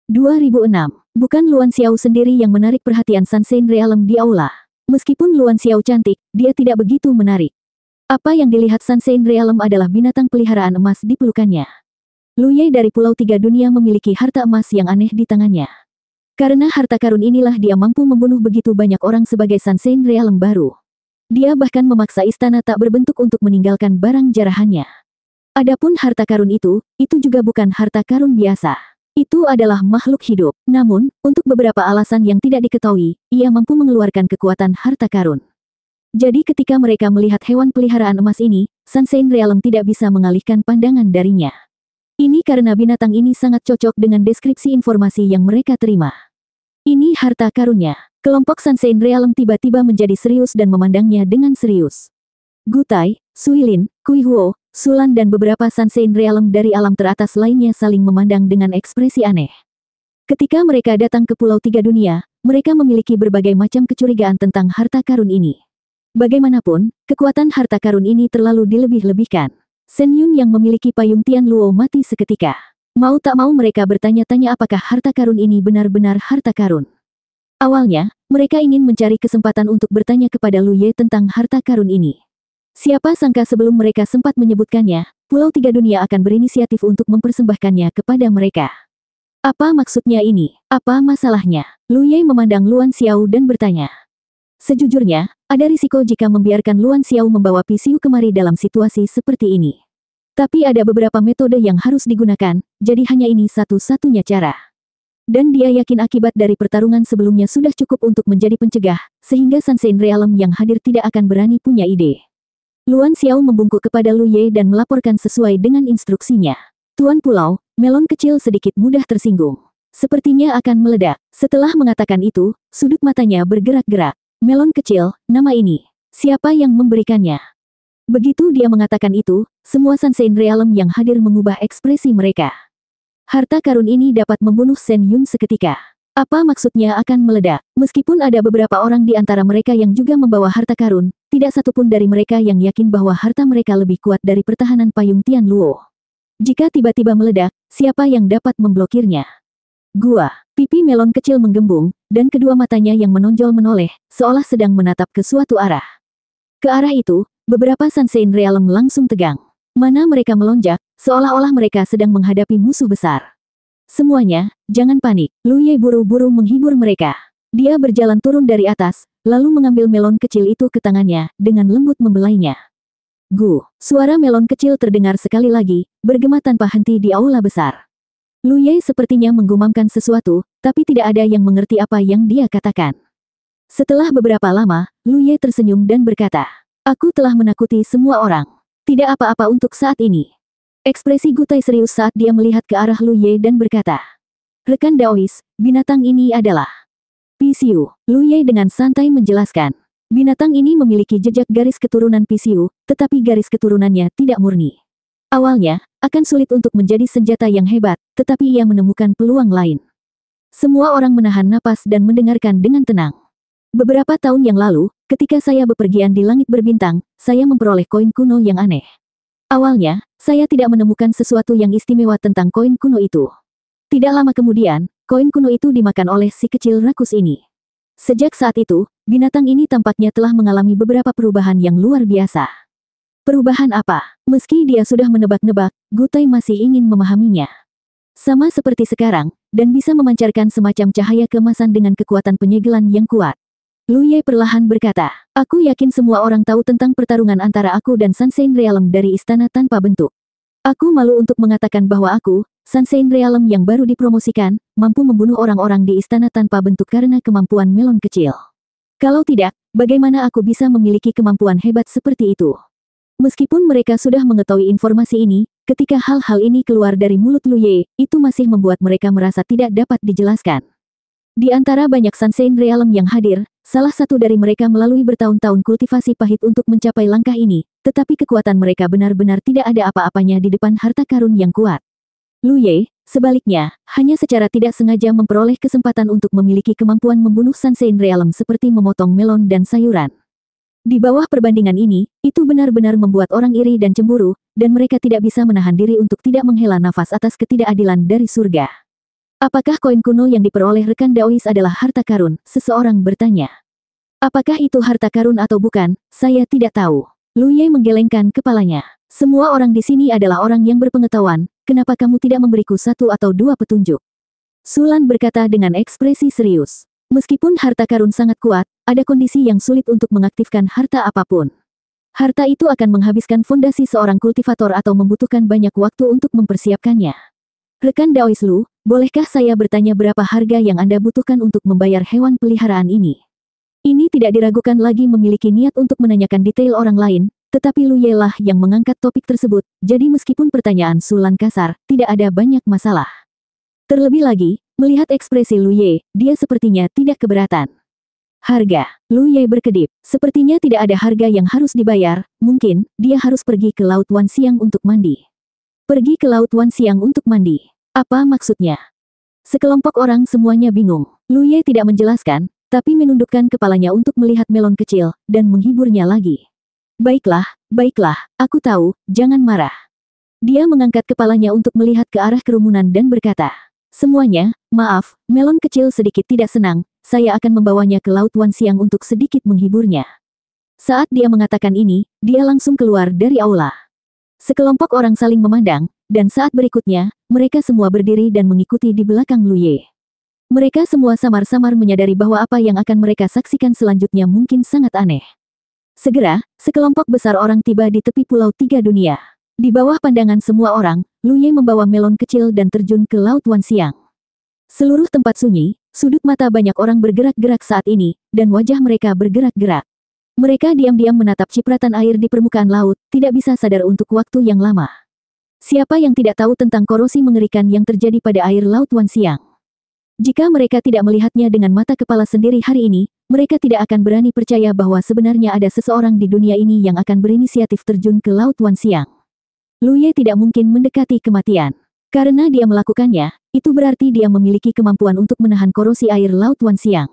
2006. Bukan Luan Xiao sendiri yang menarik perhatian Sunshine Realm di aula. Meskipun Luan Xiao cantik, dia tidak begitu menarik. Apa yang dilihat Sunshine Realm adalah binatang peliharaan emas di pelukannya. Lu Ye dari Pulau Tiga Dunia memiliki harta emas yang aneh di tangannya. Karena harta karun inilah dia mampu membunuh begitu banyak orang sebagai Sunshine Realm baru. Dia bahkan memaksa istana tak berbentuk untuk meninggalkan barang jarahannya. Adapun harta karun itu juga bukan harta karun biasa. Itu adalah makhluk hidup. Namun, untuk beberapa alasan yang tidak diketahui, ia mampu mengeluarkan kekuatan harta karun. Jadi ketika mereka melihat hewan peliharaan emas ini, Sunshine Realm tidak bisa mengalihkan pandangan darinya. Ini karena binatang ini sangat cocok dengan deskripsi informasi yang mereka terima. Ini harta karunnya. Kelompok Sunshine Realm tiba-tiba menjadi serius dan memandangnya dengan serius. Gutai, Suilin, Kui Huo, Sulan dan beberapa Sunshine Realm dari alam teratas lainnya saling memandang dengan ekspresi aneh. Ketika mereka datang ke Pulau Tiga Dunia, mereka memiliki berbagai macam kecurigaan tentang harta karun ini. Bagaimanapun, kekuatan harta karun ini terlalu dilebih-lebihkan. Shen Yun yang memiliki payung Tian Luo mati seketika. Mau tak mau mereka bertanya-tanya apakah harta karun ini benar-benar harta karun. Awalnya, mereka ingin mencari kesempatan untuk bertanya kepada Lu Ye tentang harta karun ini. Siapa sangka sebelum mereka sempat menyebutkannya, Pulau Tiga Dunia akan berinisiatif untuk mempersembahkannya kepada mereka. Apa maksudnya ini? Apa masalahnya? Lu Ye memandang Luan Xiao dan bertanya. Sejujurnya, ada risiko jika membiarkan Luan Xiao membawa Pisiu kemari dalam situasi seperti ini. Tapi ada beberapa metode yang harus digunakan, jadi hanya ini satu-satunya cara. Dan dia yakin akibat dari pertarungan sebelumnya sudah cukup untuk menjadi pencegah, sehingga Sunshine Realm yang hadir tidak akan berani punya ide. Luan Xiao membungkuk kepada Lu Ye dan melaporkan sesuai dengan instruksinya. Tuan Pulau, melon kecil sedikit mudah tersinggung. Sepertinya akan meledak. Setelah mengatakan itu, sudut matanya bergerak-gerak. Melon kecil, nama ini. Siapa yang memberikannya? Begitu dia mengatakan itu, semua Sunshine Realm yang hadir mengubah ekspresi mereka. Harta karun ini dapat membunuh Shen Yun seketika. Apa maksudnya akan meledak? Meskipun ada beberapa orang di antara mereka yang juga membawa harta karun, tidak satupun dari mereka yang yakin bahwa harta mereka lebih kuat dari pertahanan payung Tian Luo. Jika tiba-tiba meledak, siapa yang dapat memblokirnya? Gua. Pipi melon kecil menggembung, dan kedua matanya yang menonjol menoleh, seolah sedang menatap ke suatu arah. Ke arah itu, beberapa Sunshine Realm langsung tegang. Mana mereka melonjak, seolah-olah mereka sedang menghadapi musuh besar. Semuanya, jangan panik. Lu Ye buru-buru menghibur mereka. Dia berjalan turun dari atas, lalu mengambil melon kecil itu ke tangannya, dengan lembut membelainya. Gu, suara melon kecil terdengar sekali lagi, bergema tanpa henti di aula besar. Lu Ye sepertinya menggumamkan sesuatu, tapi tidak ada yang mengerti apa yang dia katakan. Setelah beberapa lama, Lu Ye tersenyum dan berkata, "Aku telah menakuti semua orang. Tidak apa-apa untuk saat ini." Ekspresi Gutai serius saat dia melihat ke arah Lu Ye dan berkata, "Rekan Daois, binatang ini adalah Pisiu." Lu Ye dengan santai menjelaskan. Binatang ini memiliki jejak garis keturunan Pisiu, tetapi garis keturunannya tidak murni. Awalnya, akan sulit untuk menjadi senjata yang hebat, tetapi ia menemukan peluang lain. Semua orang menahan napas dan mendengarkan dengan tenang. Beberapa tahun yang lalu, ketika saya bepergian di langit berbintang, saya memperoleh koin kuno yang aneh. Awalnya, saya tidak menemukan sesuatu yang istimewa tentang koin kuno itu. Tidak lama kemudian, koin kuno itu dimakan oleh si kecil rakus ini. Sejak saat itu, binatang ini tampaknya telah mengalami beberapa perubahan yang luar biasa. Perubahan apa? Meski dia sudah menebak-nebak, Gutai masih ingin memahaminya. Sama seperti sekarang, dan bisa memancarkan semacam cahaya keemasan dengan kekuatan penyegelan yang kuat. Lu Ye perlahan berkata, "Aku yakin semua orang tahu tentang pertarungan antara aku dan Sunshine Realm dari istana tanpa bentuk. Aku malu untuk mengatakan bahwa aku, Sunshine Realm yang baru dipromosikan, mampu membunuh orang-orang di istana tanpa bentuk karena kemampuan melon kecil. Kalau tidak, bagaimana aku bisa memiliki kemampuan hebat seperti itu?" Meskipun mereka sudah mengetahui informasi ini, ketika hal-hal ini keluar dari mulut Lu Ye, itu masih membuat mereka merasa tidak dapat dijelaskan. Di antara banyak Sunshine Realm yang hadir, salah satu dari mereka melalui bertahun-tahun kultivasi pahit untuk mencapai langkah ini, tetapi kekuatan mereka benar-benar tidak ada apa-apanya di depan harta karun yang kuat. Lu Ye, sebaliknya, hanya secara tidak sengaja memperoleh kesempatan untuk memiliki kemampuan membunuh Sunshine Realm seperti memotong melon dan sayuran. Di bawah perbandingan ini, itu benar-benar membuat orang iri dan cemburu, dan mereka tidak bisa menahan diri untuk tidak menghela nafas atas ketidakadilan dari surga. Apakah koin kuno yang diperoleh rekan Daois adalah harta karun? Seseorang bertanya. Apakah itu harta karun atau bukan? Saya tidak tahu. Lu Ye menggelengkan kepalanya. Semua orang di sini adalah orang yang berpengetahuan, kenapa kamu tidak memberiku satu atau dua petunjuk? Sulan berkata dengan ekspresi serius. Meskipun harta karun sangat kuat, ada kondisi yang sulit untuk mengaktifkan harta apapun. Harta itu akan menghabiskan fondasi seorang kultivator atau membutuhkan banyak waktu untuk mempersiapkannya. Rekan Daois Lu, bolehkah saya bertanya berapa harga yang Anda butuhkan untuk membayar hewan peliharaan ini? Ini tidak diragukan lagi memiliki niat untuk menanyakan detail orang lain, tetapi Lu Ye lah yang mengangkat topik tersebut, jadi meskipun pertanyaan Sulan kasar, tidak ada banyak masalah. Terlebih lagi, melihat ekspresi Lu Ye, dia sepertinya tidak keberatan. Harga. Lu Ye berkedip. Sepertinya tidak ada harga yang harus dibayar, mungkin, dia harus pergi ke Laut Wan Siang untuk mandi. Pergi ke Laut Wan Siang untuk mandi. Apa maksudnya? Sekelompok orang semuanya bingung. Lu Ye tidak menjelaskan, tapi menundukkan kepalanya untuk melihat melon kecil, dan menghiburnya lagi. Baiklah, aku tahu, jangan marah. Dia mengangkat kepalanya untuk melihat ke arah kerumunan dan berkata, semuanya, maaf, melon kecil sedikit tidak senang, saya akan membawanya ke Laut Wan Siang untuk sedikit menghiburnya. Saat dia mengatakan ini, dia langsung keluar dari aula. Sekelompok orang saling memandang, dan saat berikutnya, mereka semua berdiri dan mengikuti di belakang Lu Ye. Mereka semua samar-samar menyadari bahwa apa yang akan mereka saksikan selanjutnya mungkin sangat aneh. Segera, sekelompok besar orang tiba di tepi Pulau Tiga Dunia. Di bawah pandangan semua orang, Lu Ye membawa melon kecil dan terjun ke Laut Wan Siang. Seluruh tempat sunyi, sudut mata banyak orang bergerak-gerak saat ini, dan wajah mereka bergerak-gerak. Mereka diam-diam menatap cipratan air di permukaan laut, tidak bisa sadar untuk waktu yang lama. Siapa yang tidak tahu tentang korosi mengerikan yang terjadi pada air Laut Wan Siang? Jika mereka tidak melihatnya dengan mata kepala sendiri hari ini, mereka tidak akan berani percaya bahwa sebenarnya ada seseorang di dunia ini yang akan berinisiatif terjun ke Laut Wan Siang. Lu Ye tidak mungkin mendekati kematian. Karena dia melakukannya, itu berarti dia memiliki kemampuan untuk menahan korosi air Laut Wan Siang.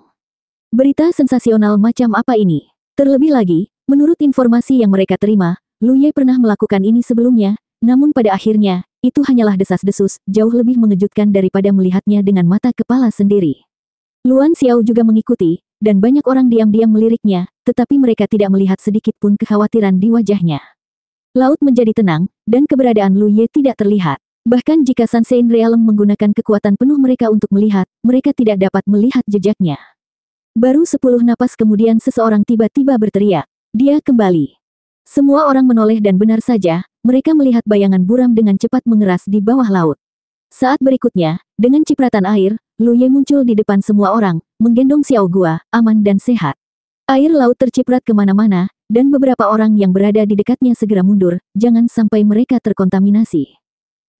Berita sensasional macam apa ini? Terlebih lagi, menurut informasi yang mereka terima, Lu Ye pernah melakukan ini sebelumnya, namun pada akhirnya, itu hanyalah desas-desus, jauh lebih mengejutkan daripada melihatnya dengan mata kepala sendiri. Luan Xiao juga mengikuti, dan banyak orang diam-diam meliriknya, tetapi mereka tidak melihat sedikit pun kekhawatiran di wajahnya. Laut menjadi tenang, dan keberadaan Lu Ye tidak terlihat. Bahkan jika Sunshine Realm menggunakan kekuatan penuh mereka untuk melihat, mereka tidak dapat melihat jejaknya. Baru 10 napas kemudian seseorang tiba-tiba berteriak. Dia kembali. Semua orang menoleh dan benar saja, mereka melihat bayangan buram dengan cepat mengeras di bawah laut. Saat berikutnya, dengan cipratan air, Lu Ye muncul di depan semua orang, menggendong Xiao Gua, aman dan sehat. Air laut terciprat kemana-mana, dan beberapa orang yang berada di dekatnya segera mundur, jangan sampai mereka terkontaminasi.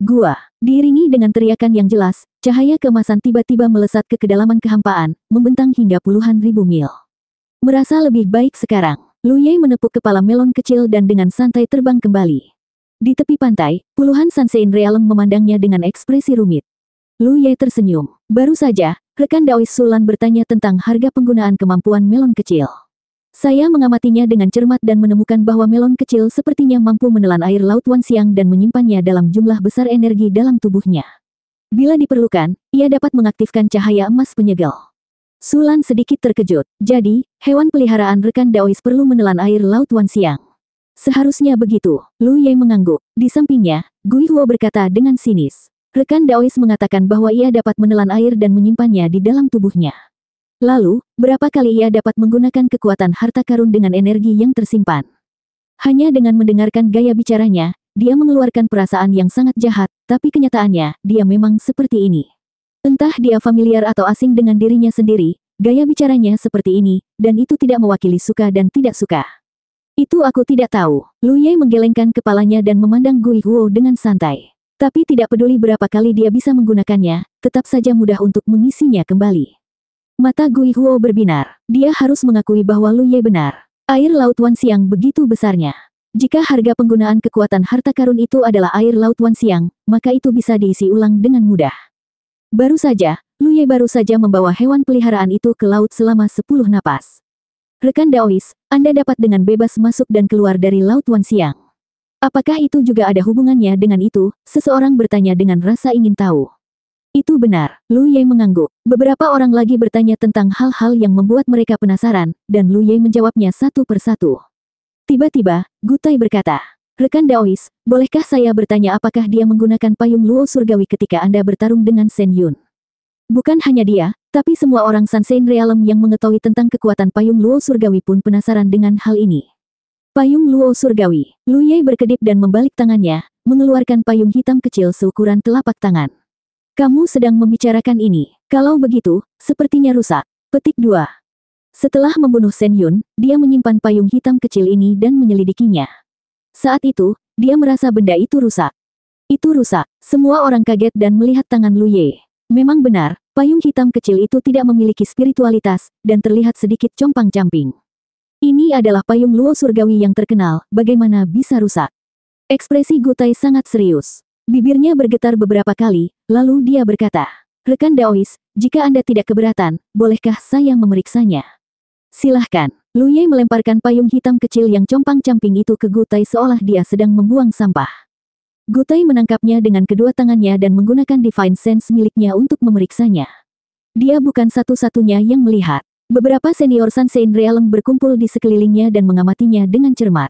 Gua, diiringi dengan teriakan yang jelas, cahaya keemasan tiba-tiba melesat ke kedalaman kehampaan, membentang hingga puluhan ribu mil. Merasa lebih baik sekarang, Lu Ye menepuk kepala melon kecil dan dengan santai terbang kembali. Di tepi pantai, puluhan Sunshine Realm memandangnya dengan ekspresi rumit. Lu Ye tersenyum. Baru saja, rekan Daois Sulan bertanya tentang harga penggunaan kemampuan melon kecil. Saya mengamatinya dengan cermat dan menemukan bahwa melon kecil sepertinya mampu menelan air Laut Wan Siang dan menyimpannya dalam jumlah besar energi dalam tubuhnya. Bila diperlukan, ia dapat mengaktifkan cahaya emas penyegel. Sulan sedikit terkejut. Jadi, hewan peliharaan rekan Daois perlu menelan air Laut Wan Siang. Seharusnya begitu. Lu Ye mengangguk. Di sampingnya, Gui Huo berkata dengan sinis. Rekan Daois mengatakan bahwa ia dapat menelan air dan menyimpannya di dalam tubuhnya. Lalu, berapa kali ia dapat menggunakan kekuatan harta karun dengan energi yang tersimpan? Hanya dengan mendengarkan gaya bicaranya, dia mengeluarkan perasaan yang sangat jahat, tapi kenyataannya, dia memang seperti ini. Entah dia familiar atau asing dengan dirinya sendiri, gaya bicaranya seperti ini, dan itu tidak mewakili suka dan tidak suka. Itu aku tidak tahu. Lu Ye menggelengkan kepalanya dan memandang Gui Huo dengan santai. Tapi tidak peduli berapa kali dia bisa menggunakannya, tetap saja mudah untuk mengisinya kembali. Mata Gui Huo berbinar. Dia harus mengakui bahwa Lu Ye benar. Air Laut Wan Siang begitu besarnya. Jika harga penggunaan kekuatan harta karun itu adalah air Laut Wan Siang, maka itu bisa diisi ulang dengan mudah. Baru saja, Lu Ye baru saja membawa hewan peliharaan itu ke laut selama 10 napas. Rekan Daois, Anda dapat dengan bebas masuk dan keluar dari Laut Wan Siang. Apakah itu juga ada hubungannya dengan itu? Seseorang bertanya dengan rasa ingin tahu. Itu benar, Lu Ye mengangguk. Beberapa orang lagi bertanya tentang hal-hal yang membuat mereka penasaran, dan Lu Ye menjawabnya satu persatu. Tiba-tiba, Gutai berkata, "Rekan Daois, bolehkah saya bertanya apakah dia menggunakan payung luo surgawi ketika Anda bertarung dengan Shen Yun?" Bukan hanya dia, tapi semua orang Sunshine Realm yang mengetahui tentang kekuatan payung luo surgawi pun penasaran dengan hal ini. Payung luo surgawi. Lu Ye berkedip dan membalik tangannya, mengeluarkan payung hitam kecil seukuran telapak tangan. Kamu sedang membicarakan ini. Kalau begitu, sepertinya rusak. Petik 2. Setelah membunuh Shen Yun, dia menyimpan payung hitam kecil ini dan menyelidikinya. Saat itu, dia merasa benda itu rusak. Itu rusak. Semua orang kaget dan melihat tangan Lu Ye. Memang benar, payung hitam kecil itu tidak memiliki spiritualitas, dan terlihat sedikit compang-camping. Ini adalah payung luo surgawi yang terkenal, bagaimana bisa rusak? Ekspresi Gutai sangat serius. Bibirnya bergetar beberapa kali, lalu dia berkata, "Rekan Daois, jika Anda tidak keberatan, bolehkah saya memeriksanya?" "Silahkan." Lu Ye melemparkan payung hitam kecil yang compang-camping itu ke Gutai seolah dia sedang membuang sampah. Gutai menangkapnya dengan kedua tangannya dan menggunakan Divine Sense miliknya untuk memeriksanya. Dia bukan satu-satunya yang melihat. Beberapa senior Sunshine Realm berkumpul di sekelilingnya dan mengamatinya dengan cermat.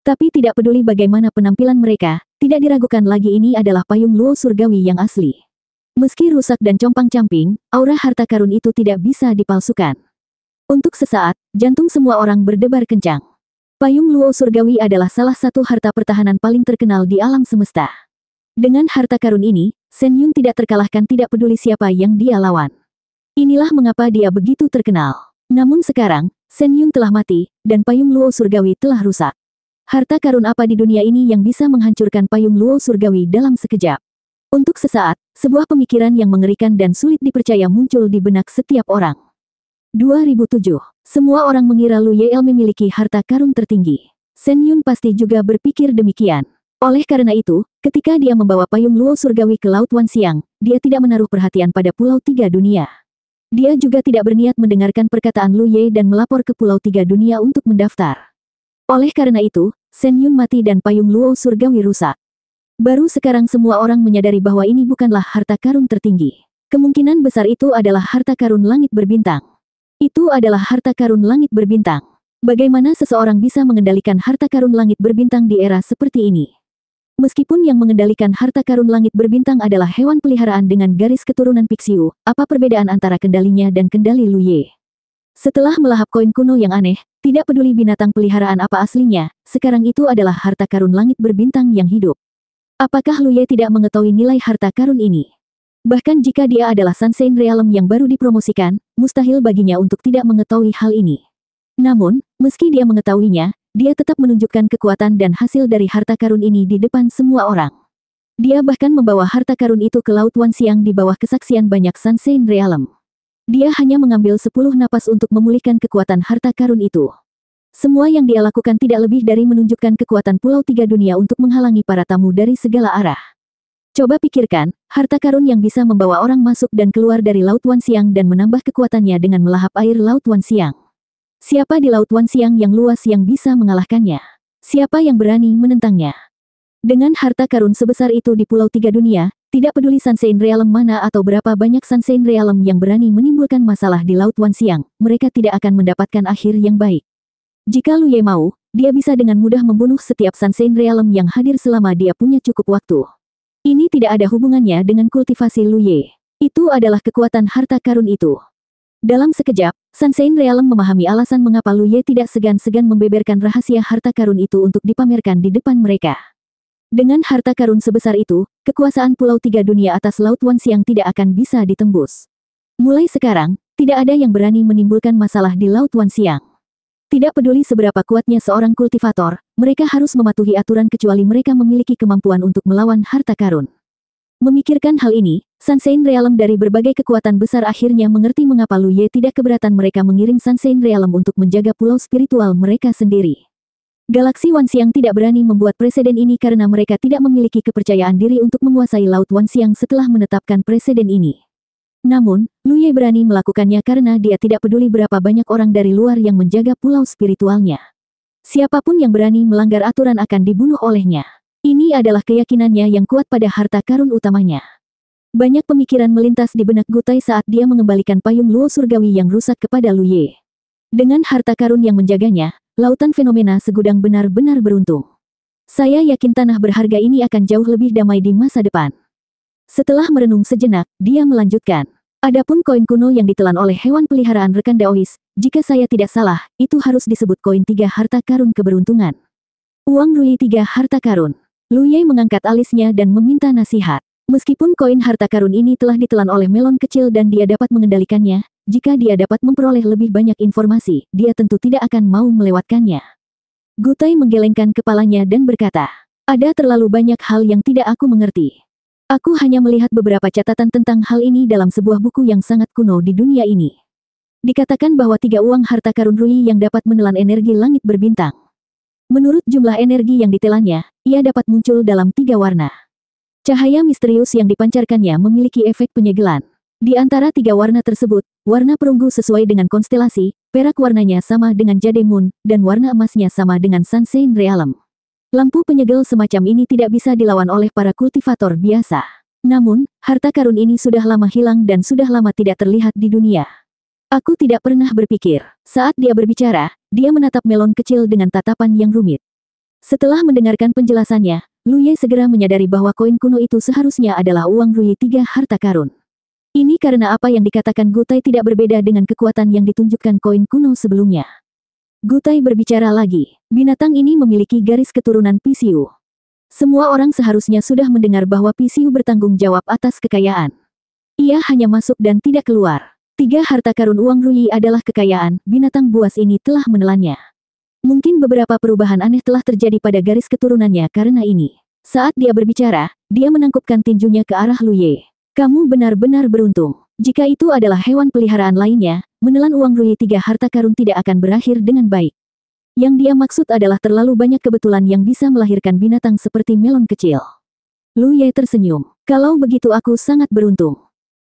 Tapi tidak peduli bagaimana penampilan mereka, tidak diragukan lagi ini adalah payung luo surgawi yang asli. Meski rusak dan compang-camping, aura harta karun itu tidak bisa dipalsukan. Untuk sesaat, jantung semua orang berdebar kencang. Payung luo surgawi adalah salah satu harta pertahanan paling terkenal di alam semesta. Dengan harta karun ini, Shen Yun tidak terkalahkan tidak peduli siapa yang dia lawan. Inilah mengapa dia begitu terkenal. Namun sekarang, Shen Yun telah mati, dan payung luo surgawi telah rusak. Harta karun apa di dunia ini yang bisa menghancurkan payung luo surgawi dalam sekejap? Untuk sesaat, sebuah pemikiran yang mengerikan dan sulit dipercaya muncul di benak setiap orang. 2007. Semua orang mengira Lu Ye memiliki harta karun tertinggi. Shen Yun pasti juga berpikir demikian. Oleh karena itu, ketika dia membawa payung luo surgawi ke Laut Wan Xiang, dia tidak menaruh perhatian pada Pulau Tiga Dunia. Dia juga tidak berniat mendengarkan perkataan Lu Ye dan melapor ke Pulau Tiga Dunia untuk mendaftar. Oleh karena itu, Shen Yun mati dan payung luo surgawi rusak. Baru sekarang semua orang menyadari bahwa ini bukanlah harta karun tertinggi. Kemungkinan besar itu adalah harta karun langit berbintang. Itu adalah harta karun langit berbintang. Bagaimana seseorang bisa mengendalikan harta karun langit berbintang di era seperti ini? Meskipun yang mengendalikan harta karun langit berbintang adalah hewan peliharaan dengan garis keturunan Pixiu, apa perbedaan antara kendalinya dan kendali Lu Ye? Setelah melahap koin kuno yang aneh, tidak peduli binatang peliharaan apa aslinya, sekarang itu adalah harta karun langit berbintang yang hidup. Apakah Lu Ye tidak mengetahui nilai harta karun ini? Bahkan jika dia adalah Sunshine Realm yang baru dipromosikan, mustahil baginya untuk tidak mengetahui hal ini. Namun, meski dia mengetahuinya, dia tetap menunjukkan kekuatan dan hasil dari harta karun ini di depan semua orang. Dia bahkan membawa harta karun itu ke Laut Wan Xiang di bawah kesaksian banyak Sunshine Realm. Dia hanya mengambil 10 napas untuk memulihkan kekuatan harta karun itu. Semua yang dia lakukan tidak lebih dari menunjukkan kekuatan Pulau Tiga Dunia untuk menghalangi para tamu dari segala arah. Coba pikirkan, harta karun yang bisa membawa orang masuk dan keluar dari Laut Wan Xiang dan menambah kekuatannya dengan melahap air Laut Wan Xiang. Siapa di Laut Wan Xiang yang luas yang bisa mengalahkannya? Siapa yang berani menentangnya? Dengan harta karun sebesar itu di Pulau Tiga Dunia, tidak peduli Sunshine Realm mana atau berapa banyak Sunshine Realm yang berani menimbulkan masalah di Laut Wan Xiang, mereka tidak akan mendapatkan akhir yang baik. Jika Lu Ye mau, dia bisa dengan mudah membunuh setiap Sunshine Realm yang hadir selama dia punya cukup waktu. Ini tidak ada hubungannya dengan kultivasi Lu Ye. Itu adalah kekuatan harta karun itu. Dalam sekejap, Sunshine Realm memahami alasan mengapa Lu Ye tidak segan-segan membeberkan rahasia harta karun itu untuk dipamerkan di depan mereka. Dengan harta karun sebesar itu, kekuasaan Pulau Tiga Dunia atas Laut Wan Xiang tidak akan bisa ditembus. Mulai sekarang, tidak ada yang berani menimbulkan masalah di Laut Wan Xiang. Tidak peduli seberapa kuatnya seorang kultivator, mereka harus mematuhi aturan kecuali mereka memiliki kemampuan untuk melawan harta karun. Memikirkan hal ini, Sunshine Realm dari berbagai kekuatan besar akhirnya mengerti mengapa Lu Ye tidak keberatan mereka mengirim Sunshine Realm untuk menjaga pulau spiritual mereka sendiri. Galaksi Wan Xiang tidak berani membuat presiden ini karena mereka tidak memiliki kepercayaan diri untuk menguasai Laut Wan Xiang setelah menetapkan presiden ini. Namun, Lu Ye berani melakukannya karena dia tidak peduli berapa banyak orang dari luar yang menjaga pulau spiritualnya. Siapapun yang berani melanggar aturan akan dibunuh olehnya. Ini adalah keyakinannya yang kuat pada harta karun utamanya. Banyak pemikiran melintas di benak Gutai saat dia mengembalikan payung luo surgawi yang rusak kepada Lu Ye. Dengan harta karun yang menjaganya, lautan fenomena segudang benar-benar beruntung. Saya yakin tanah berharga ini akan jauh lebih damai di masa depan. Setelah merenung sejenak, dia melanjutkan. Adapun koin kuno yang ditelan oleh hewan peliharaan rekan Daois, jika saya tidak salah, itu harus disebut koin 3 harta karun keberuntungan. Uang Rui 3 harta karun. Lu Ye mengangkat alisnya dan meminta nasihat. Meskipun koin harta karun ini telah ditelan oleh melon kecil dan dia dapat mengendalikannya, jika dia dapat memperoleh lebih banyak informasi, dia tentu tidak akan mau melewatkannya. Gutai menggelengkan kepalanya dan berkata, ada terlalu banyak hal yang tidak aku mengerti. Aku hanya melihat beberapa catatan tentang hal ini dalam sebuah buku yang sangat kuno di dunia ini. Dikatakan bahwa 3 uang harta karun Rui yang dapat menelan energi langit berbintang. Menurut jumlah energi yang ditelannya, ia dapat muncul dalam 3 warna. Cahaya misterius yang dipancarkannya memiliki efek penyegelan. Di antara 3 warna tersebut, warna perunggu sesuai dengan konstelasi, perak warnanya sama dengan Jade Moon, dan warna emasnya sama dengan Sunshine Realm. Lampu penyegel semacam ini tidak bisa dilawan oleh para kultivator biasa. Namun, harta karun ini sudah lama hilang dan sudah lama tidak terlihat di dunia. Aku tidak pernah berpikir. Saat dia berbicara, dia menatap melon kecil dengan tatapan yang rumit. Setelah mendengarkan penjelasannya, Lu Ye segera menyadari bahwa koin kuno itu seharusnya adalah uang Rui 3 harta karun. Ini karena apa yang dikatakan Gutai tidak berbeda dengan kekuatan yang ditunjukkan koin kuno sebelumnya. Gutai berbicara lagi. Binatang ini memiliki garis keturunan PCU. Semua orang seharusnya sudah mendengar bahwa PCU bertanggung jawab atas kekayaan. Ia hanya masuk dan tidak keluar. 3 harta karun uang Rui adalah kekayaan, binatang buas ini telah menelannya. Mungkin beberapa perubahan aneh telah terjadi pada garis keturunannya karena ini. Saat dia berbicara, dia menangkupkan tinjunya ke arah Lu Ye. Kamu benar-benar beruntung. Jika itu adalah hewan peliharaan lainnya, menelan uang Rui 3 harta karun tidak akan berakhir dengan baik. Yang dia maksud adalah terlalu banyak kebetulan yang bisa melahirkan binatang seperti melon kecil. Lu Ye tersenyum. Kalau begitu aku sangat beruntung.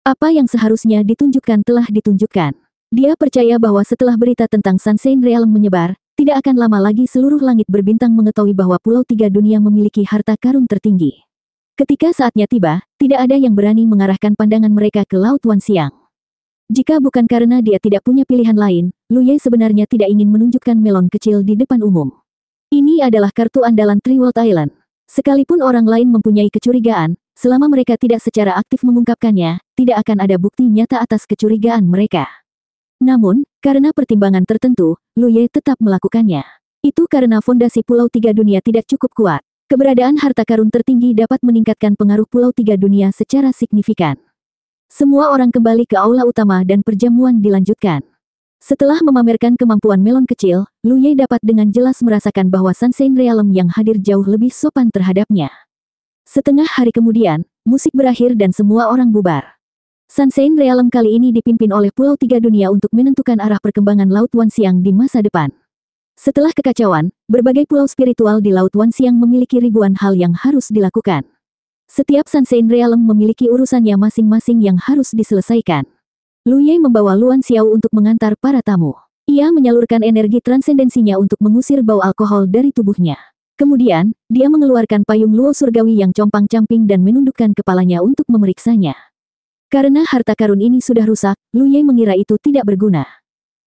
Apa yang seharusnya ditunjukkan telah ditunjukkan. Dia percaya bahwa setelah berita tentang Sunshine Realm menyebar, tidak akan lama lagi seluruh langit berbintang mengetahui bahwa Pulau 3 Dunia memiliki harta karun tertinggi. Ketika saatnya tiba, tidak ada yang berani mengarahkan pandangan mereka ke Laut Wan Xiang. Jika bukan karena dia tidak punya pilihan lain, Lu Ye sebenarnya tidak ingin menunjukkan melon kecil di depan umum. Ini adalah kartu andalan Triworld Island. Sekalipun orang lain mempunyai kecurigaan, selama mereka tidak secara aktif mengungkapkannya, tidak akan ada bukti nyata atas kecurigaan mereka. Namun, karena pertimbangan tertentu, Lu Ye tetap melakukannya. Itu karena fondasi Pulau 3 Dunia tidak cukup kuat. Keberadaan harta karun tertinggi dapat meningkatkan pengaruh Pulau 3 Dunia secara signifikan. Semua orang kembali ke aula utama dan perjamuan dilanjutkan. Setelah memamerkan kemampuan melon kecil, Lu Ye dapat dengan jelas merasakan bahwa Sunshine Realm yang hadir jauh lebih sopan terhadapnya. Setengah hari kemudian, musik berakhir dan semua orang bubar. Sunshine Realm kali ini dipimpin oleh Pulau 3 Dunia untuk menentukan arah perkembangan Laut Wan Xiang di masa depan. Setelah kekacauan, berbagai pulau spiritual di Laut Wan Xiang memiliki ribuan hal yang harus dilakukan. Setiap Sunshine Realm memiliki urusannya masing-masing yang harus diselesaikan. Lu Ye membawa Luan Xiao untuk mengantar para tamu. Ia menyalurkan energi transendensinya untuk mengusir bau alkohol dari tubuhnya. Kemudian, dia mengeluarkan payung luo surgawi yang compang-camping dan menundukkan kepalanya untuk memeriksanya. Karena harta karun ini sudah rusak, Lu Ye mengira itu tidak berguna.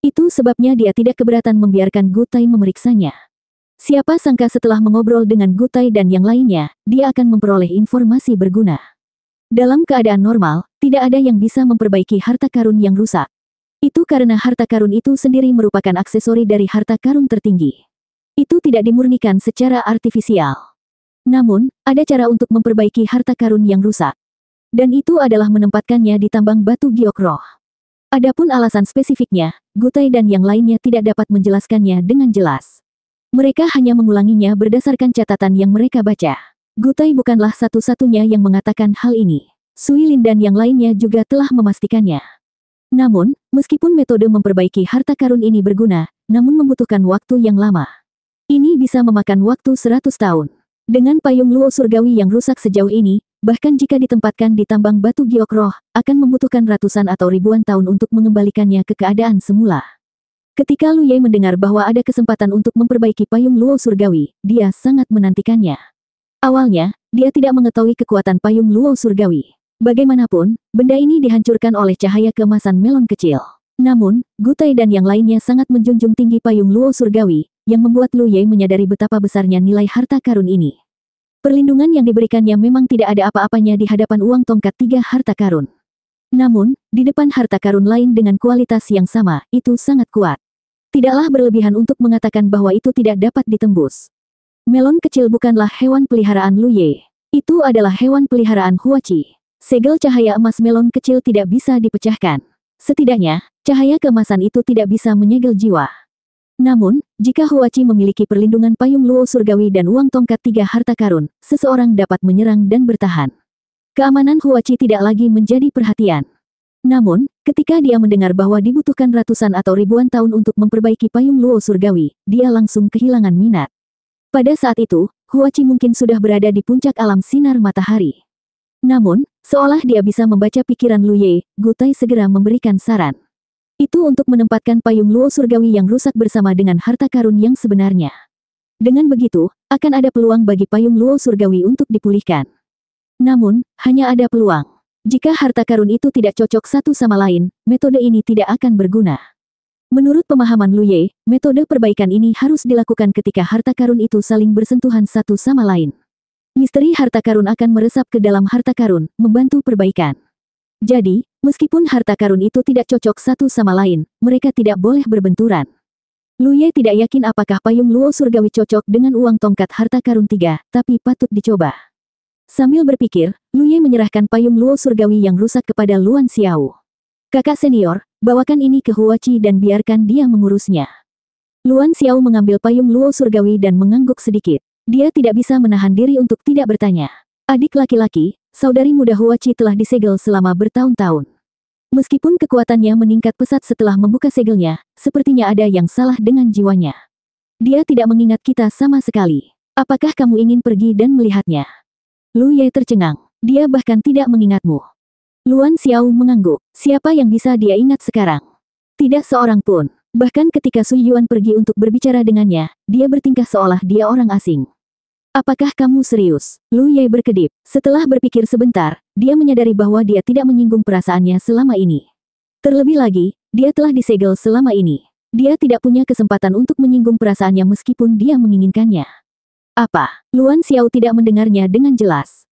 Itu sebabnya dia tidak keberatan membiarkan Gutai memeriksanya. Siapa sangka setelah mengobrol dengan Gutai dan yang lainnya, dia akan memperoleh informasi berguna. Dalam keadaan normal, tidak ada yang bisa memperbaiki harta karun yang rusak. Itu karena harta karun itu sendiri merupakan aksesori dari harta karun tertinggi. Itu tidak dimurnikan secara artifisial. Namun, ada cara untuk memperbaiki harta karun yang rusak. Dan itu adalah menempatkannya di tambang batu giok roh. Adapun alasan spesifiknya, Gutai dan yang lainnya tidak dapat menjelaskannya dengan jelas. Mereka hanya mengulanginya berdasarkan catatan yang mereka baca. Gutai bukanlah satu-satunya yang mengatakan hal ini. Sui Lin dan yang lainnya juga telah memastikannya. Namun, meskipun metode memperbaiki harta karun ini berguna, namun membutuhkan waktu yang lama. Ini bisa memakan waktu 100 tahun. Dengan payung luo surgawi yang rusak sejauh ini, bahkan jika ditempatkan di tambang batu giok roh, akan membutuhkan ratusan atau ribuan tahun untuk mengembalikannya ke keadaan semula. Ketika Lu Ye mendengar bahwa ada kesempatan untuk memperbaiki payung luo surgawi, dia sangat menantikannya. Awalnya, dia tidak mengetahui kekuatan payung luo surgawi. Bagaimanapun, benda ini dihancurkan oleh cahaya keemasan melon kecil. Namun, Gutai dan yang lainnya sangat menjunjung tinggi payung luo surgawi, yang membuat Lu Ye menyadari betapa besarnya nilai harta karun ini. Perlindungan yang diberikannya memang tidak ada apa-apanya di hadapan uang tongkat 3 harta karun. Namun, di depan harta karun lain dengan kualitas yang sama, itu sangat kuat. Tidaklah berlebihan untuk mengatakan bahwa itu tidak dapat ditembus. Melon kecil bukanlah hewan peliharaan Lu Ye. Itu adalah hewan peliharaan Huachi. Segel cahaya emas melon kecil tidak bisa dipecahkan. Setidaknya, cahaya keemasan itu tidak bisa menyegel jiwa. Namun, jika Huachi memiliki perlindungan payung luo surgawi dan uang tongkat 3 harta karun, seseorang dapat menyerang dan bertahan. Keamanan Huachi tidak lagi menjadi perhatian. Namun, ketika dia mendengar bahwa dibutuhkan ratusan atau ribuan tahun untuk memperbaiki payung luo surgawi, dia langsung kehilangan minat. Pada saat itu, Huachi mungkin sudah berada di puncak alam sinar matahari. Namun, seolah dia bisa membaca pikiran Lu Ye, Gutai segera memberikan saran. Itu untuk menempatkan payung luo surgawi yang rusak bersama dengan harta karun yang sebenarnya. Dengan begitu, akan ada peluang bagi payung luo surgawi untuk dipulihkan. Namun, hanya ada peluang. Jika harta karun itu tidak cocok satu sama lain, metode ini tidak akan berguna. Menurut pemahaman Lu Ye, metode perbaikan ini harus dilakukan ketika harta karun itu saling bersentuhan satu sama lain. Misteri harta karun akan meresap ke dalam harta karun, membantu perbaikan. Jadi, meskipun harta karun itu tidak cocok satu sama lain, mereka tidak boleh berbenturan. Lu Ye tidak yakin apakah payung luo surgawi cocok dengan uang tongkat harta karun 3, tapi patut dicoba. Sambil berpikir, Lu Ye menyerahkan payung luo surgawi yang rusak kepada Luan Xiao. Kakak senior, bawakan ini ke Huachi dan biarkan dia mengurusnya. Luan Xiao mengambil payung luo surgawi dan mengangguk sedikit. Dia tidak bisa menahan diri untuk tidak bertanya. Adik laki-laki, saudari muda Huachi telah disegel selama bertahun-tahun. Meskipun kekuatannya meningkat pesat setelah membuka segelnya, sepertinya ada yang salah dengan jiwanya. Dia tidak mengingat kita sama sekali. Apakah kamu ingin pergi dan melihatnya? Lu Ye tercengang. Dia bahkan tidak mengingatmu. Luan Xiao mengangguk. Siapa yang bisa dia ingat sekarang? Tidak seorang pun. Bahkan ketika Su Yuan pergi untuk berbicara dengannya, dia bertingkah seolah dia orang asing. Apakah kamu serius? Lu Ye berkedip. Setelah berpikir sebentar, dia menyadari bahwa dia tidak menyinggung perasaannya selama ini. Terlebih lagi, dia telah disegel selama ini. Dia tidak punya kesempatan untuk menyinggung perasaannya meskipun dia menginginkannya. Apa? Luan Xiao tidak mendengarnya dengan jelas.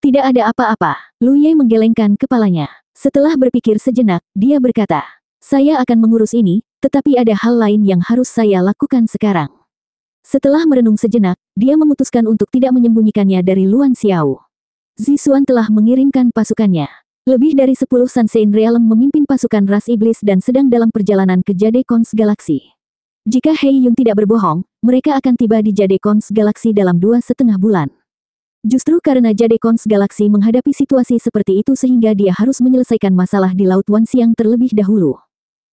Tidak ada apa-apa. Lu Ye menggelengkan kepalanya. Setelah berpikir sejenak, dia berkata, saya akan mengurus ini, tetapi ada hal lain yang harus saya lakukan sekarang. Setelah merenung sejenak, dia memutuskan untuk tidak menyembunyikannya dari Luan Xiao. Zixuan telah mengirimkan pasukannya. Lebih dari 10 Sansein Realm memimpin pasukan ras iblis dan sedang dalam perjalanan ke Jade Cons Galaksi. Jika Hei Yun tidak berbohong, mereka akan tiba di Jade Cons Galaksi dalam 2,5 bulan. Justru karena Jade Cons Galaksi menghadapi situasi seperti itu sehingga dia harus menyelesaikan masalah di Laut Wanxiang terlebih dahulu.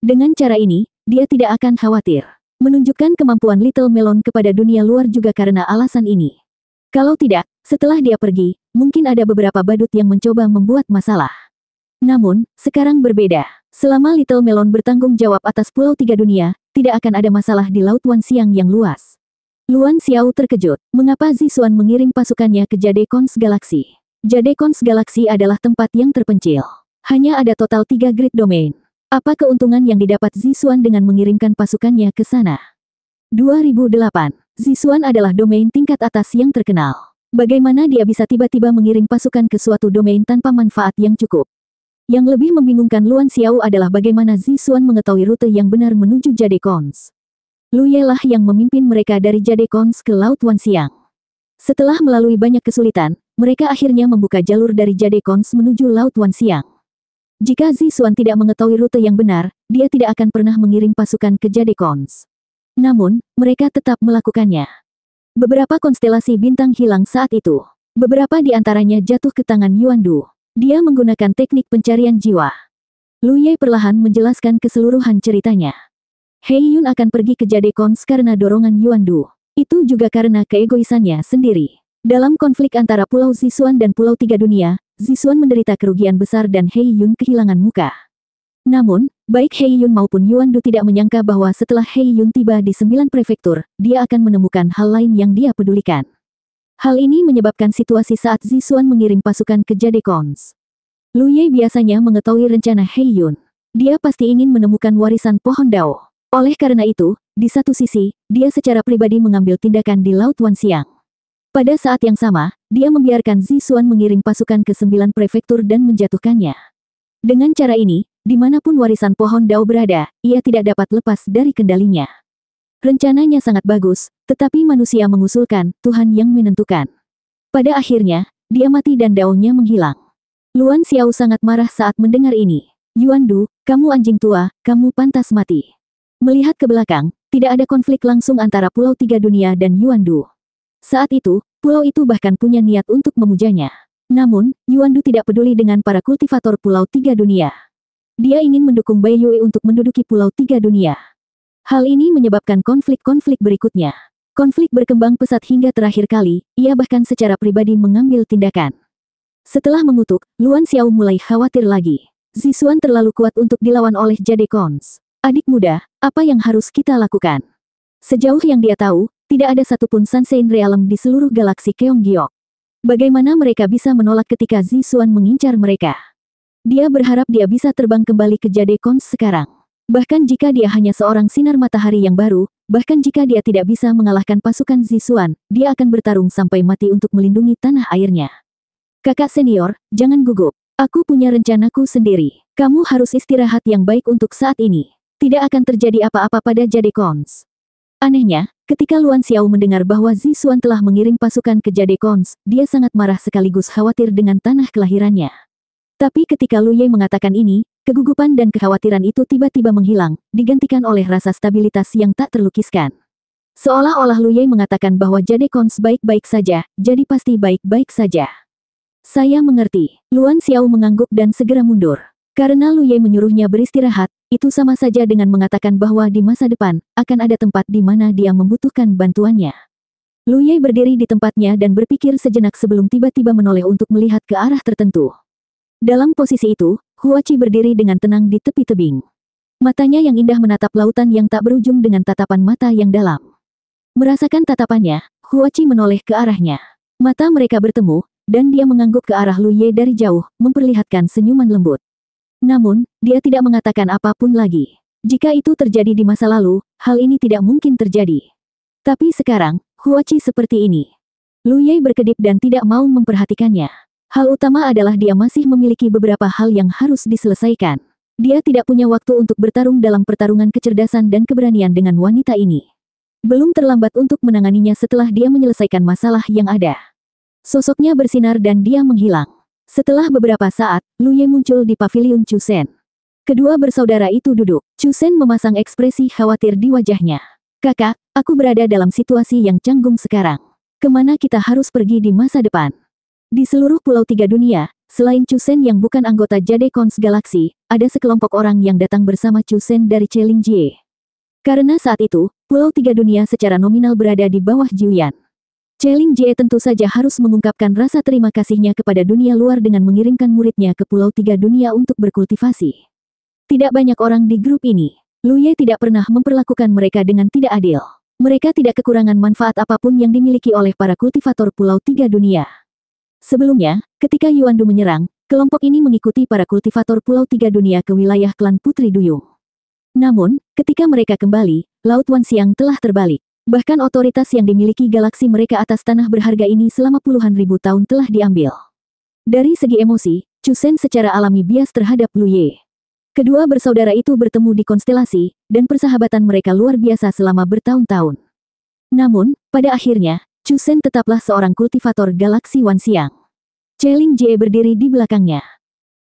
Dengan cara ini, dia tidak akan khawatir. Menunjukkan kemampuan Little Melon kepada dunia luar juga karena alasan ini. Kalau tidak, setelah dia pergi, mungkin ada beberapa badut yang mencoba membuat masalah. Namun, sekarang berbeda. Selama Little Melon bertanggung jawab atas Pulau Tiga Dunia, tidak akan ada masalah di Laut Wanxiang yang luas. Luan Xiao terkejut. Mengapa Zixuan mengirim pasukannya ke Jade Cons Galaksi? Jade Cons Galaksi adalah tempat yang terpencil. Hanya ada total 3 grid domain. Apa keuntungan yang didapat Zixuan dengan mengirimkan pasukannya ke sana? 2008. Zixuan adalah domain tingkat atas yang terkenal. Bagaimana dia bisa tiba-tiba mengirim pasukan ke suatu domain tanpa manfaat yang cukup? Yang lebih membingungkan Luan Xiao adalah bagaimana Zixuan mengetahui rute yang benar menuju Jade Cons. Lu Ye lah yang memimpin mereka dari Jade Cons ke Laut Wanxiang. Setelah melalui banyak kesulitan, mereka akhirnya membuka jalur dari Jade Cons menuju Laut Wanxiang. Jika Zixuan tidak mengetahui rute yang benar, dia tidak akan pernah mengirim pasukan ke Jade Cons. Namun, mereka tetap melakukannya. Beberapa konstelasi bintang hilang saat itu. Beberapa di antaranya jatuh ke tangan Yuan Du. Dia menggunakan teknik pencarian jiwa. Lu Ye perlahan menjelaskan keseluruhan ceritanya. Hei Yun akan pergi ke Jade Cons karena dorongan Yuan Du. Itu juga karena keegoisannya sendiri. Dalam konflik antara Pulau Zixuan dan Pulau Tiga Dunia, Zixuan menderita kerugian besar dan Hei Yun kehilangan muka. Namun, baik Hei Yun maupun Yuan Du tidak menyangka bahwa setelah Hei Yun tiba di 9 prefektur, dia akan menemukan hal lain yang dia pedulikan. Hal ini menyebabkan situasi saat Zixuan mengirim pasukan ke Jade Cons. Lu Ye biasanya mengetahui rencana He Yun. Dia pasti ingin menemukan warisan pohon Dao. Oleh karena itu, di satu sisi, dia secara pribadi mengambil tindakan di Laut Wanxiang. Pada saat yang sama, dia membiarkan Zixuan mengirim pasukan ke 9 prefektur dan menjatuhkannya. Dengan cara ini, dimanapun warisan pohon Dao berada, ia tidak dapat lepas dari kendalinya. Rencananya sangat bagus, tetapi manusia mengusulkan, Tuhan yang menentukan. Pada akhirnya, dia mati dan Dao-nya menghilang. Luan Xiao sangat marah saat mendengar ini. Yuandu, kamu anjing tua, kamu pantas mati. Melihat ke belakang, tidak ada konflik langsung antara Pulau Tiga Dunia dan Yuandu. Saat itu, pulau itu bahkan punya niat untuk memujanya. Namun, Yuandu tidak peduli dengan para kultivator Pulau Tiga Dunia. Dia ingin mendukung Bai Yue untuk menduduki Pulau Tiga Dunia. Hal ini menyebabkan konflik-konflik berikutnya. Konflik berkembang pesat hingga terakhir kali, ia bahkan secara pribadi mengambil tindakan. Setelah mengutuk, Luan Xiao mulai khawatir lagi. Zixuan terlalu kuat untuk dilawan oleh Jade Cons. Adik muda, apa yang harus kita lakukan? Sejauh yang dia tahu, tidak ada satupun Sunshine Realm di seluruh galaksi Keonggyok. Bagaimana mereka bisa menolak ketika Zixuan mengincar mereka? Dia berharap dia bisa terbang kembali ke Jade Cons sekarang. Bahkan jika dia hanya seorang sinar matahari yang baru, bahkan jika dia tidak bisa mengalahkan pasukan Zixuan, dia akan bertarung sampai mati untuk melindungi tanah airnya. Kakak senior, jangan gugup. Aku punya rencanaku sendiri. Kamu harus istirahat yang baik untuk saat ini. Tidak akan terjadi apa-apa pada Jade Cons. Anehnya, ketika Luan Xiao mendengar bahwa Zixuan telah mengirim pasukan ke Jade Cons, dia sangat marah sekaligus khawatir dengan tanah kelahirannya. Tapi ketika Lu Ye mengatakan ini, kegugupan dan kekhawatiran itu tiba-tiba menghilang, digantikan oleh rasa stabilitas yang tak terlukiskan. Seolah-olah Lu Ye mengatakan bahwa Jade Cons baik-baik saja, jadi pasti baik-baik saja. Saya mengerti. Luan Xiao mengangguk dan segera mundur. Karena Lu Ye menyuruhnya beristirahat, itu sama saja dengan mengatakan bahwa di masa depan, akan ada tempat di mana dia membutuhkan bantuannya. Lu Ye berdiri di tempatnya dan berpikir sejenak sebelum tiba-tiba menoleh untuk melihat ke arah tertentu. Dalam posisi itu, Huachi berdiri dengan tenang di tepi tebing. Matanya yang indah menatap lautan yang tak berujung dengan tatapan mata yang dalam. Merasakan tatapannya, Huachi menoleh ke arahnya. Mata mereka bertemu, dan dia mengangguk ke arah Lu Ye dari jauh, memperlihatkan senyuman lembut. Namun, dia tidak mengatakan apapun lagi. Jika itu terjadi di masa lalu, hal ini tidak mungkin terjadi. Tapi sekarang, Huachi seperti ini. Lu Ye berkedip dan tidak mau memperhatikannya. Hal utama adalah dia masih memiliki beberapa hal yang harus diselesaikan. Dia tidak punya waktu untuk bertarung dalam pertarungan kecerdasan dan keberanian dengan wanita ini. Belum terlambat untuk menanganinya setelah dia menyelesaikan masalah yang ada. Sosoknya bersinar dan dia menghilang. Setelah beberapa saat, Lu Ye muncul di paviliun Chu Shen. Kedua bersaudara itu duduk. Chu Shen memasang ekspresi khawatir di wajahnya. Kakak, aku berada dalam situasi yang canggung sekarang. Kemana kita harus pergi di masa depan? Di seluruh Pulau Tiga Dunia, selain Chu Shen yang bukan anggota Jade Cons Galaksi, ada sekelompok orang yang datang bersama Chu Shen dari Chelingjie. Karena saat itu, Pulau Tiga Dunia secara nominal berada di bawah Jiuyan. Chelingjie tentu saja harus mengungkapkan rasa terima kasihnya kepada dunia luar dengan mengirimkan muridnya ke Pulau Tiga Dunia untuk berkultivasi. Tidak banyak orang di grup ini. Lu Ye tidak pernah memperlakukan mereka dengan tidak adil. Mereka tidak kekurangan manfaat apapun yang dimiliki oleh para kultivator Pulau Tiga Dunia. Sebelumnya, ketika Yuandu menyerang, kelompok ini mengikuti para kultivator Pulau Tiga Dunia ke wilayah klan Putri Duyung. Namun, ketika mereka kembali, Laut Wanxiang telah terbalik. Bahkan otoritas yang dimiliki galaksi mereka atas tanah berharga ini selama puluhan ribu tahun telah diambil. Dari segi emosi, Chu Shen secara alami bias terhadap Lu Ye. Kedua bersaudara itu bertemu di konstelasi, dan persahabatan mereka luar biasa selama bertahun-tahun. Namun, pada akhirnya, Chu Shen tetaplah seorang kultivator galaksi Wanxiang. Chelingjie berdiri di belakangnya.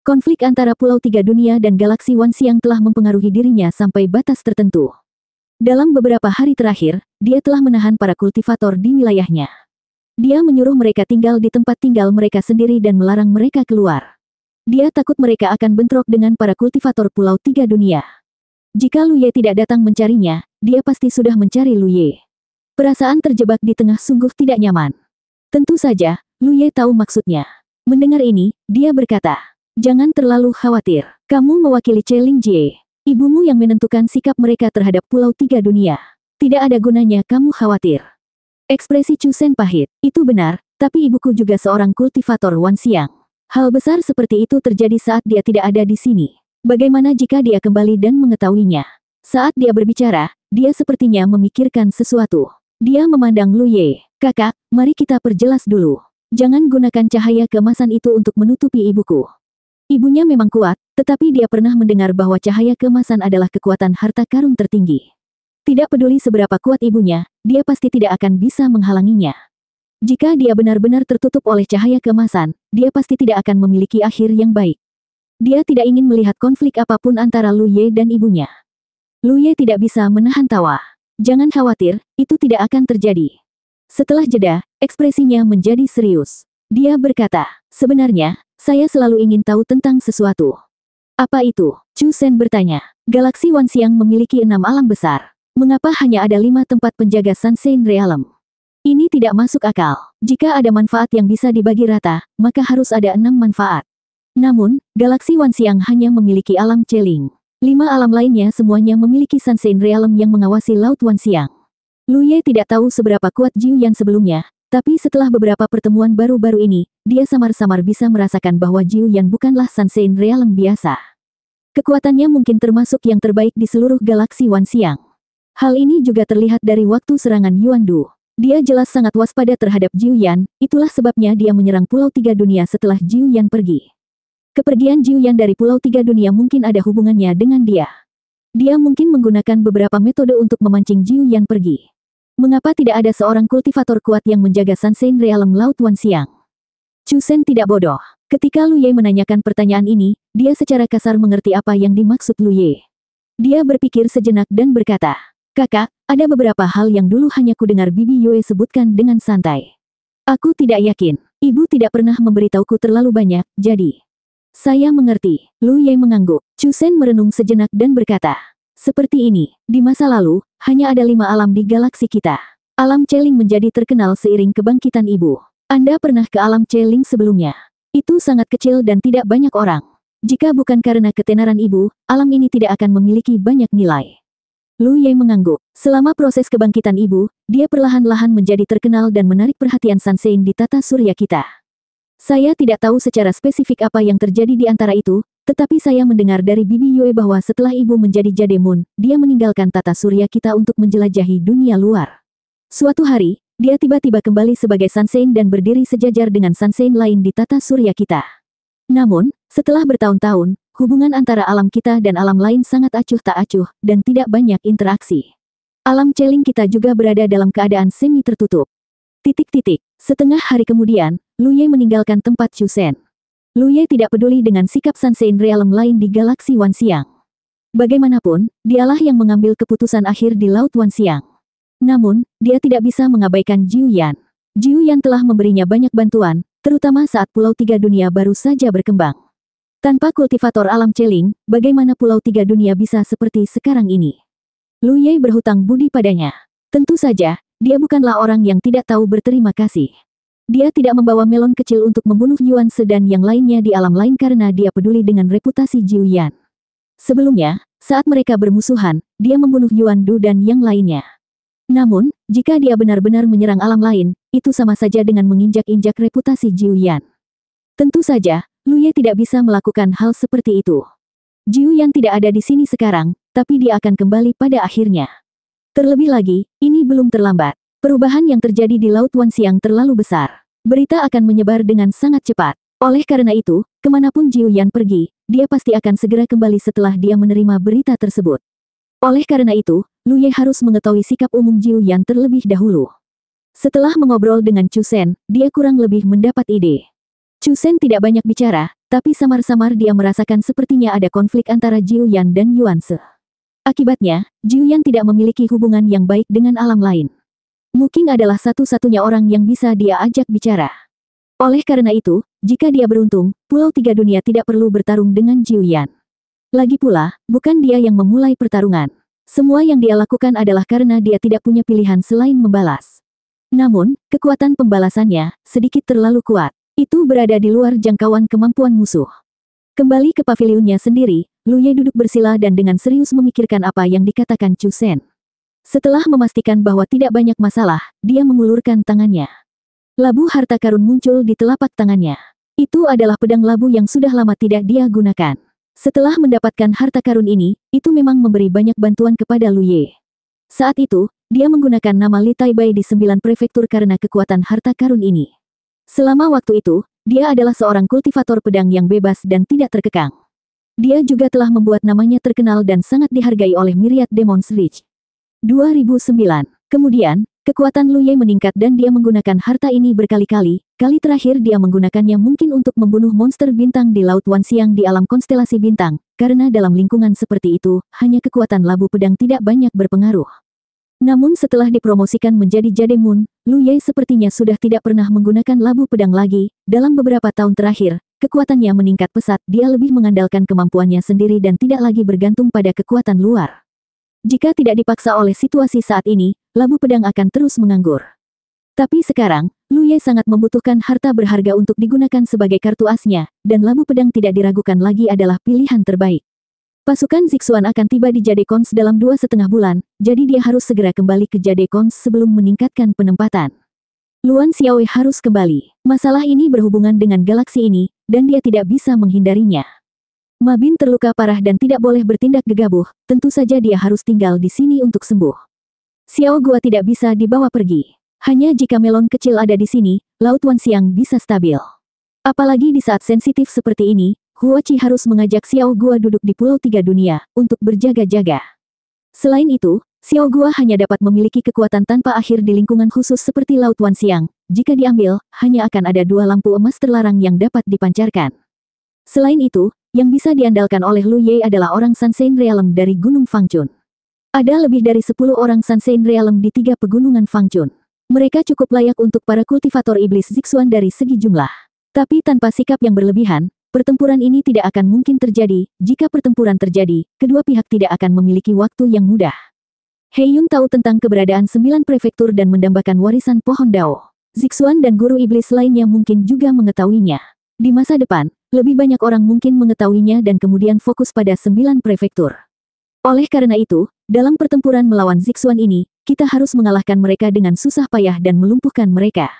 Konflik antara Pulau Tiga Dunia dan galaksi Wanxiang telah mempengaruhi dirinya sampai batas tertentu. Dalam beberapa hari terakhir, dia telah menahan para kultivator di wilayahnya. Dia menyuruh mereka tinggal di tempat tinggal mereka sendiri dan melarang mereka keluar. Dia takut mereka akan bentrok dengan para kultivator Pulau Tiga Dunia. Jika Lu Ye tidak datang mencarinya, dia pasti sudah mencari Lu Ye. Perasaan terjebak di tengah sungguh tidak nyaman. Tentu saja, Lu Ye tahu maksudnya. Mendengar ini, dia berkata, "Jangan terlalu khawatir. Kamu mewakili Chelingjie. Ibumu yang menentukan sikap mereka terhadap Pulau Tiga Dunia. Tidak ada gunanya kamu khawatir." Ekspresi Chu Shen pahit. Itu benar, tapi ibuku juga seorang kultivator Wanxiang. Hal besar seperti itu terjadi saat dia tidak ada di sini. Bagaimana jika dia kembali dan mengetahuinya? Saat dia berbicara, dia sepertinya memikirkan sesuatu. Dia memandang Lu Ye. Kakak, mari kita perjelas dulu. Jangan gunakan cahaya keemasan itu untuk menutupi ibuku. Ibunya memang kuat, tetapi dia pernah mendengar bahwa cahaya keemasan adalah kekuatan harta karun tertinggi. Tidak peduli seberapa kuat ibunya, dia pasti tidak akan bisa menghalanginya. Jika dia benar-benar tertutup oleh cahaya keemasan, dia pasti tidak akan memiliki akhir yang baik. Dia tidak ingin melihat konflik apapun antara Lu Ye dan ibunya. Lu Ye tidak bisa menahan tawa. Jangan khawatir, itu tidak akan terjadi. Setelah jeda, ekspresinya menjadi serius. Dia berkata, sebenarnya, saya selalu ingin tahu tentang sesuatu. Apa itu? Chu Shen bertanya. Galaksi Wanxiang memiliki 6 alam besar. Mengapa hanya ada 5 tempat penjaga Sunshine Realm? Ini tidak masuk akal. Jika ada manfaat yang bisa dibagi rata, maka harus ada 6 manfaat. Namun, Galaksi Wanxiang hanya memiliki alam Cheling. 5 alam lainnya semuanya memiliki Sunshine Realm yang mengawasi Laut Wanxiang. Lu Ye tidak tahu seberapa kuat Jiu Yan sebelumnya, tapi setelah beberapa pertemuan baru-baru ini, dia samar-samar bisa merasakan bahwa Jiu Yan bukanlah Sunshine Realm biasa. Kekuatannya mungkin termasuk yang terbaik di seluruh Galaksi Wanxiang. Hal ini juga terlihat dari waktu serangan Yuan Du. Dia jelas sangat waspada terhadap Jiu Yan, itulah sebabnya dia menyerang Pulau Tiga Dunia setelah Jiu Yan pergi. Kepergian Jiu Yan dari Pulau Tiga Dunia mungkin ada hubungannya dengan dia. Dia mungkin menggunakan beberapa metode untuk memancing Jiu Yan pergi. Mengapa tidak ada seorang kultivator kuat yang menjaga Sunshine Realm Laut Wanxiang? Chu Shen tidak bodoh. Ketika Lu Ye menanyakan pertanyaan ini, dia secara kasar mengerti apa yang dimaksud Lu Ye. Dia berpikir sejenak dan berkata, Kakak, ada beberapa hal yang dulu hanya ku dengar Bibi Yue sebutkan dengan santai. Aku tidak yakin. Ibu tidak pernah memberitahuku terlalu banyak, jadi... Saya mengerti. Lu Ye mengangguk. Chu Shen merenung sejenak dan berkata, seperti ini, di masa lalu, hanya ada 5 alam di galaksi kita. Alam Cheling menjadi terkenal seiring kebangkitan ibu. Anda pernah ke alam Cheling sebelumnya? Itu sangat kecil dan tidak banyak orang. Jika bukan karena ketenaran ibu, alam ini tidak akan memiliki banyak nilai. Lu Ye mengangguk. Selama proses kebangkitan ibu, dia perlahan-lahan menjadi terkenal dan menarik perhatian Sunshine di tata surya kita. Saya tidak tahu secara spesifik apa yang terjadi di antara itu, tetapi saya mendengar dari Bibi Yue bahwa setelah ibu menjadi Jademun, dia meninggalkan tata surya kita untuk menjelajahi dunia luar. Suatu hari, dia tiba-tiba kembali sebagai Sunshine dan berdiri sejajar dengan Sunshine lain di tata surya kita. Namun, setelah bertahun-tahun, hubungan antara alam kita dan alam lain sangat acuh tak acuh, dan tidak banyak interaksi. Alam Cheling kita juga berada dalam keadaan semi tertutup. Setengah hari kemudian, Lu Ye meninggalkan tempat Chu Shen. Lu Ye tidak peduli dengan sikap Sunshine Realm lain di Galaksi Wanxiang. Bagaimanapun, dialah yang mengambil keputusan akhir di Laut Wanxiang. Namun, dia tidak bisa mengabaikan Jiu Yan. Jiu Yan telah memberinya banyak bantuan, terutama saat Pulau Tiga Dunia baru saja berkembang. Tanpa kultivator alam Cheling, bagaimana Pulau Tiga Dunia bisa seperti sekarang ini? Lu Ye berhutang budi padanya. Tentu saja, dia bukanlah orang yang tidak tahu berterima kasih. Dia tidak membawa melon kecil untuk membunuh Yuan Se dan yang lainnya di alam lain karena dia peduli dengan reputasi Jiu Yan. Sebelumnya, saat mereka bermusuhan, dia membunuh Yuan Du dan yang lainnya. Namun, jika dia benar-benar menyerang alam lain, itu sama saja dengan menginjak-injak reputasi Jiu Yan. Tentu saja, Lu Ye tidak bisa melakukan hal seperti itu. Jiu Yan tidak ada di sini sekarang, tapi dia akan kembali pada akhirnya. Terlebih lagi, ini belum terlambat. Perubahan yang terjadi di Laut Wanxiang terlalu besar. Berita akan menyebar dengan sangat cepat. Oleh karena itu, kemanapun Jiu Yan pergi, dia pasti akan segera kembali setelah dia menerima berita tersebut. Oleh karena itu, Lu Ye harus mengetahui sikap umum Jiu Yan terlebih dahulu. Setelah mengobrol dengan Chu Shen, dia kurang lebih mendapat ide. Chu Shen tidak banyak bicara, tapi samar-samar dia merasakan sepertinya ada konflik antara Jiu Yan dan Yuan Se. Akibatnya, Jiu Yan tidak memiliki hubungan yang baik dengan alam lain. Muking adalah satu-satunya orang yang bisa dia ajak bicara. Oleh karena itu, jika dia beruntung, Pulau Tiga Dunia tidak perlu bertarung dengan Jiu Yan. Lagi pula, bukan dia yang memulai pertarungan. Semua yang dia lakukan adalah karena dia tidak punya pilihan selain membalas. Namun, kekuatan pembalasannya sedikit terlalu kuat. Itu berada di luar jangkauan kemampuan musuh. Kembali ke pavilionnya sendiri, Lu Ye duduk bersila dan dengan serius memikirkan apa yang dikatakan Chu Shen. Setelah memastikan bahwa tidak banyak masalah, dia mengulurkan tangannya. Labu harta karun muncul di telapak tangannya. Itu adalah pedang labu yang sudah lama tidak dia gunakan. Setelah mendapatkan harta karun ini, itu memang memberi banyak bantuan kepada Lu Ye. Saat itu, dia menggunakan nama Li Taibai di 9 prefektur karena kekuatan harta karun ini. Selama waktu itu, dia adalah seorang kultivator pedang yang bebas dan tidak terkekang. Dia juga telah membuat namanya terkenal dan sangat dihargai oleh Myriad Demon's Reach. 2009. Kemudian, kekuatan Lu Ye meningkat dan dia menggunakan harta ini berkali-kali. Kali terakhir dia menggunakannya mungkin untuk membunuh monster bintang di Laut Wanxiang di alam konstelasi bintang, karena dalam lingkungan seperti itu, hanya kekuatan labu pedang tidak banyak berpengaruh. Namun setelah dipromosikan menjadi Jade Moon, Lu Ye sepertinya sudah tidak pernah menggunakan labu pedang lagi. Dalam beberapa tahun terakhir, kekuatannya meningkat pesat, dia lebih mengandalkan kemampuannya sendiri dan tidak lagi bergantung pada kekuatan luar. Jika tidak dipaksa oleh situasi saat ini, labu pedang akan terus menganggur. Tapi sekarang, Lu Ye sangat membutuhkan harta berharga untuk digunakan sebagai kartu asnya, dan labu pedang tidak diragukan lagi adalah pilihan terbaik. Pasukan Zixuan akan tiba di Jade Cons dalam 2,5 bulan, jadi dia harus segera kembali ke Jade Cons sebelum meningkatkan penempatan. Luan Xiaowei harus kembali. Masalah ini berhubungan dengan galaksi ini, dan dia tidak bisa menghindarinya. Ma Bin terluka parah dan tidak boleh bertindak gegabah, tentu saja dia harus tinggal di sini untuk sembuh. Xiao Gua tidak bisa dibawa pergi. Hanya jika melon kecil ada di sini, Laut Wanxiang bisa stabil. Apalagi di saat sensitif seperti ini, Huachi harus mengajak Xiao Gua duduk di Pulau Tiga Dunia, untuk berjaga-jaga. Selain itu, Xiao Gua hanya dapat memiliki kekuatan tanpa akhir di lingkungan khusus seperti Laut Wanxiang. Jika diambil, hanya akan ada 2 lampu emas terlarang yang dapat dipancarkan. Selain itu, yang bisa diandalkan oleh Lu Ye adalah orang Sunshine Realm dari Gunung Fangchun. Ada lebih dari 10 orang Sunshine Realm di 3 pegunungan Fangchun. Mereka cukup layak untuk para kultivator iblis Zixuan dari segi jumlah. Tapi tanpa sikap yang berlebihan, pertempuran ini tidak akan mungkin terjadi. Jika pertempuran terjadi, kedua pihak tidak akan memiliki waktu yang mudah. He Yun tahu tentang keberadaan 9 prefektur dan mendambakan warisan pohon Dao. Zixuan dan guru iblis lainnya mungkin juga mengetahuinya. Di masa depan, lebih banyak orang mungkin mengetahuinya dan kemudian fokus pada 9 prefektur. Oleh karena itu, dalam pertempuran melawan Zixuan ini, kita harus mengalahkan mereka dengan susah payah dan melumpuhkan mereka.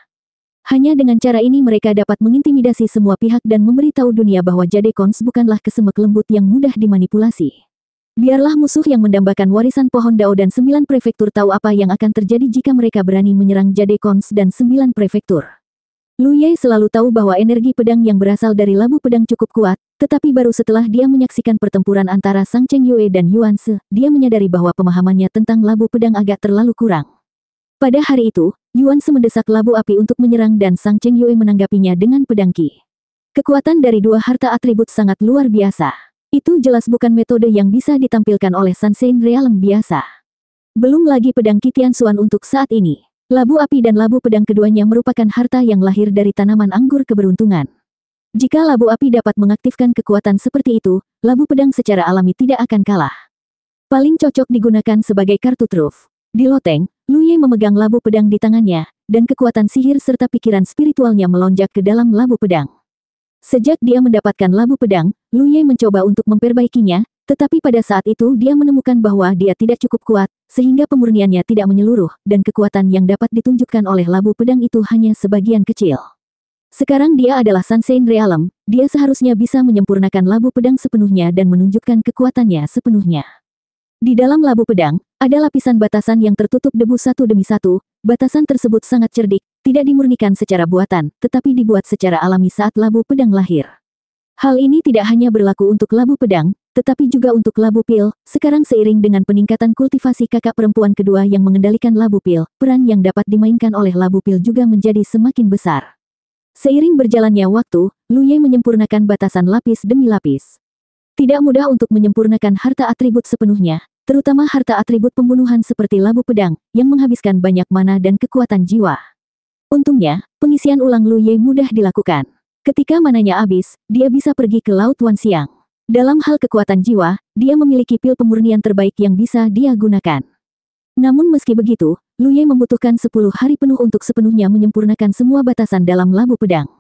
Hanya dengan cara ini mereka dapat mengintimidasi semua pihak dan memberitahu dunia bahwa Jade Cons bukanlah kesemek lembut yang mudah dimanipulasi. Biarlah musuh yang mendambakan warisan pohon Dao dan 9 prefektur tahu apa yang akan terjadi jika mereka berani menyerang Jade Cons dan 9 prefektur. Lu Ye selalu tahu bahwa energi pedang yang berasal dari labu pedang cukup kuat, tetapi baru setelah dia menyaksikan pertempuran antara Sang Cheng Yue dan Yuan Se, dia menyadari bahwa pemahamannya tentang labu pedang agak terlalu kurang. Pada hari itu, Yuan Se mendesak labu api untuk menyerang dan Sang Cheng Yue menanggapinya dengan pedang Qi. Kekuatan dari 2 harta atribut sangat luar biasa. Itu jelas bukan metode yang bisa ditampilkan oleh Sunshine Realm biasa. Belum lagi pedang Qi Tianxuan untuk saat ini. Labu api dan labu pedang keduanya merupakan harta yang lahir dari tanaman anggur keberuntungan. Jika labu api dapat mengaktifkan kekuatan seperti itu, labu pedang secara alami tidak akan kalah. Paling cocok digunakan sebagai kartu truf. Di loteng, Lu Ye memegang labu pedang di tangannya, dan kekuatan sihir serta pikiran spiritualnya melonjak ke dalam labu pedang. Sejak dia mendapatkan labu pedang, Lu Ye mencoba untuk memperbaikinya, tetapi pada saat itu dia menemukan bahwa dia tidak cukup kuat, sehingga pemurniannya tidak menyeluruh, dan kekuatan yang dapat ditunjukkan oleh labu pedang itu hanya sebagian kecil. Sekarang dia adalah Sunshine Realm, dia seharusnya bisa menyempurnakan labu pedang sepenuhnya dan menunjukkan kekuatannya sepenuhnya. Di dalam labu pedang, ada lapisan batasan yang tertutup debu satu demi satu. Batasan tersebut sangat cerdik, tidak dimurnikan secara buatan, tetapi dibuat secara alami saat labu pedang lahir. Hal ini tidak hanya berlaku untuk labu pedang, tetapi juga untuk labu pil. Sekarang seiring dengan peningkatan kultivasi kakak perempuan kedua yang mengendalikan labu pil, peran yang dapat dimainkan oleh labu pil juga menjadi semakin besar. Seiring berjalannya waktu, Lu Ye menyempurnakan batasan lapis demi lapis. Tidak mudah untuk menyempurnakan harta atribut sepenuhnya, terutama harta atribut pembunuhan seperti labu pedang, yang menghabiskan banyak mana dan kekuatan jiwa. Untungnya, pengisian ulang Lu Ye mudah dilakukan. Ketika mananya habis, dia bisa pergi ke Laut Wanxiang. Dalam hal kekuatan jiwa, dia memiliki pil pemurnian terbaik yang bisa dia gunakan. Namun meski begitu, Lu Ye membutuhkan 10 hari penuh untuk sepenuhnya menyempurnakan semua batasan dalam labu pedang.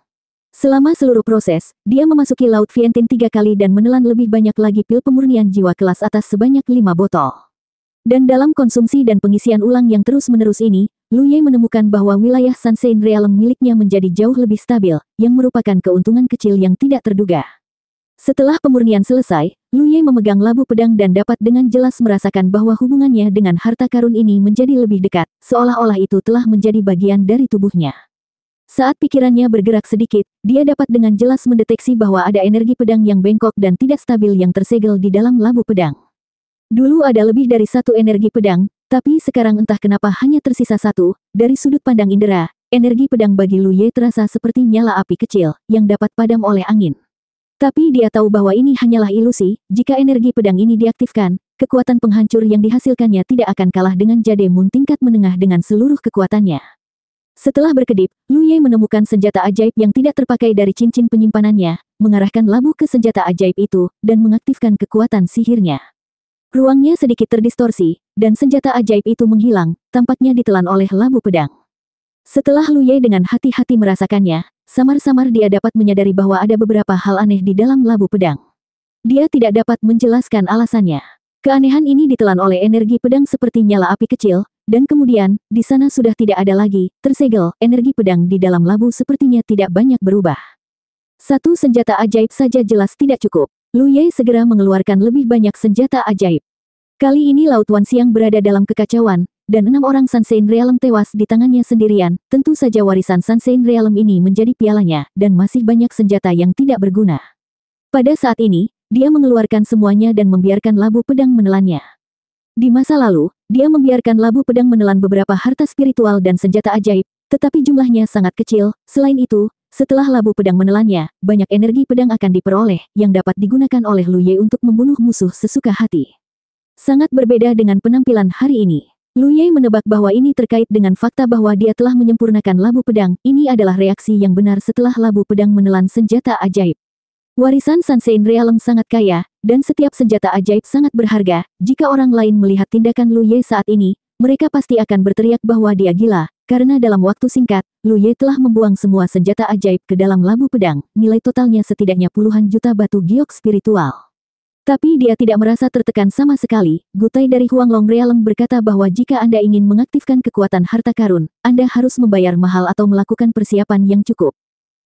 Selama seluruh proses, dia memasuki Laut Vientin 3 kali dan menelan lebih banyak lagi pil pemurnian jiwa kelas atas sebanyak 5 botol. Dan dalam konsumsi dan pengisian ulang yang terus-menerus ini, Lu Ye menemukan bahwa wilayah Sunshine Realm miliknya menjadi jauh lebih stabil, yang merupakan keuntungan kecil yang tidak terduga. Setelah pemurnian selesai, Lu Ye memegang labu pedang dan dapat dengan jelas merasakan bahwa hubungannya dengan harta karun ini menjadi lebih dekat, seolah-olah itu telah menjadi bagian dari tubuhnya. Saat pikirannya bergerak sedikit, dia dapat dengan jelas mendeteksi bahwa ada energi pedang yang bengkok dan tidak stabil yang tersegel di dalam labu pedang. Dulu ada lebih dari satu energi pedang, tapi sekarang entah kenapa hanya tersisa satu. Dari sudut pandang indera, energi pedang bagi Lu Ye terasa seperti nyala api kecil, yang dapat padam oleh angin. Tapi dia tahu bahwa ini hanyalah ilusi. Jika energi pedang ini diaktifkan, kekuatan penghancur yang dihasilkannya tidak akan kalah dengan Jade Moon tingkat menengah dengan seluruh kekuatannya. Setelah berkedip, Lu Ye menemukan senjata ajaib yang tidak terpakai dari cincin penyimpanannya, mengarahkan labu ke senjata ajaib itu, dan mengaktifkan kekuatan sihirnya. Ruangnya sedikit terdistorsi, dan senjata ajaib itu menghilang, tampaknya ditelan oleh labu pedang. Setelah Lu Ye dengan hati-hati merasakannya, samar-samar dia dapat menyadari bahwa ada beberapa hal aneh di dalam labu pedang. Dia tidak dapat menjelaskan alasannya. Keanehan ini ditelan oleh energi pedang seperti nyala api kecil, dan kemudian, di sana sudah tidak ada lagi, tersegel, energi pedang di dalam labu sepertinya tidak banyak berubah. Satu senjata ajaib saja jelas tidak cukup. Lu Ye segera mengeluarkan lebih banyak senjata ajaib. Kali ini Lao Tuanxiang berada dalam kekacauan, dan 6 orang Sunshine Realm tewas di tangannya sendirian. Tentu saja warisan Sunshine Realm ini menjadi pialanya, dan masih banyak senjata yang tidak berguna. Pada saat ini, dia mengeluarkan semuanya dan membiarkan labu pedang menelannya. Di masa lalu, dia membiarkan labu pedang menelan beberapa harta spiritual dan senjata ajaib, tetapi jumlahnya sangat kecil. Selain itu, setelah labu pedang menelannya, banyak energi pedang akan diperoleh, yang dapat digunakan oleh Lu Ye untuk membunuh musuh sesuka hati. Sangat berbeda dengan penampilan hari ini. Lu Ye menebak bahwa ini terkait dengan fakta bahwa dia telah menyempurnakan labu pedang. Ini adalah reaksi yang benar setelah labu pedang menelan senjata ajaib. Warisan Sunshine Realm sangat kaya, dan setiap senjata ajaib sangat berharga. Jika orang lain melihat tindakan Lu Ye saat ini, mereka pasti akan berteriak bahwa dia gila. Karena dalam waktu singkat, Lu Ye telah membuang semua senjata ajaib ke dalam labu pedang, nilai totalnya setidaknya puluhan juta batu giok spiritual. Tapi dia tidak merasa tertekan sama sekali. Gutai dari Huanglong Realm berkata bahwa jika Anda ingin mengaktifkan kekuatan harta karun, Anda harus membayar mahal atau melakukan persiapan yang cukup.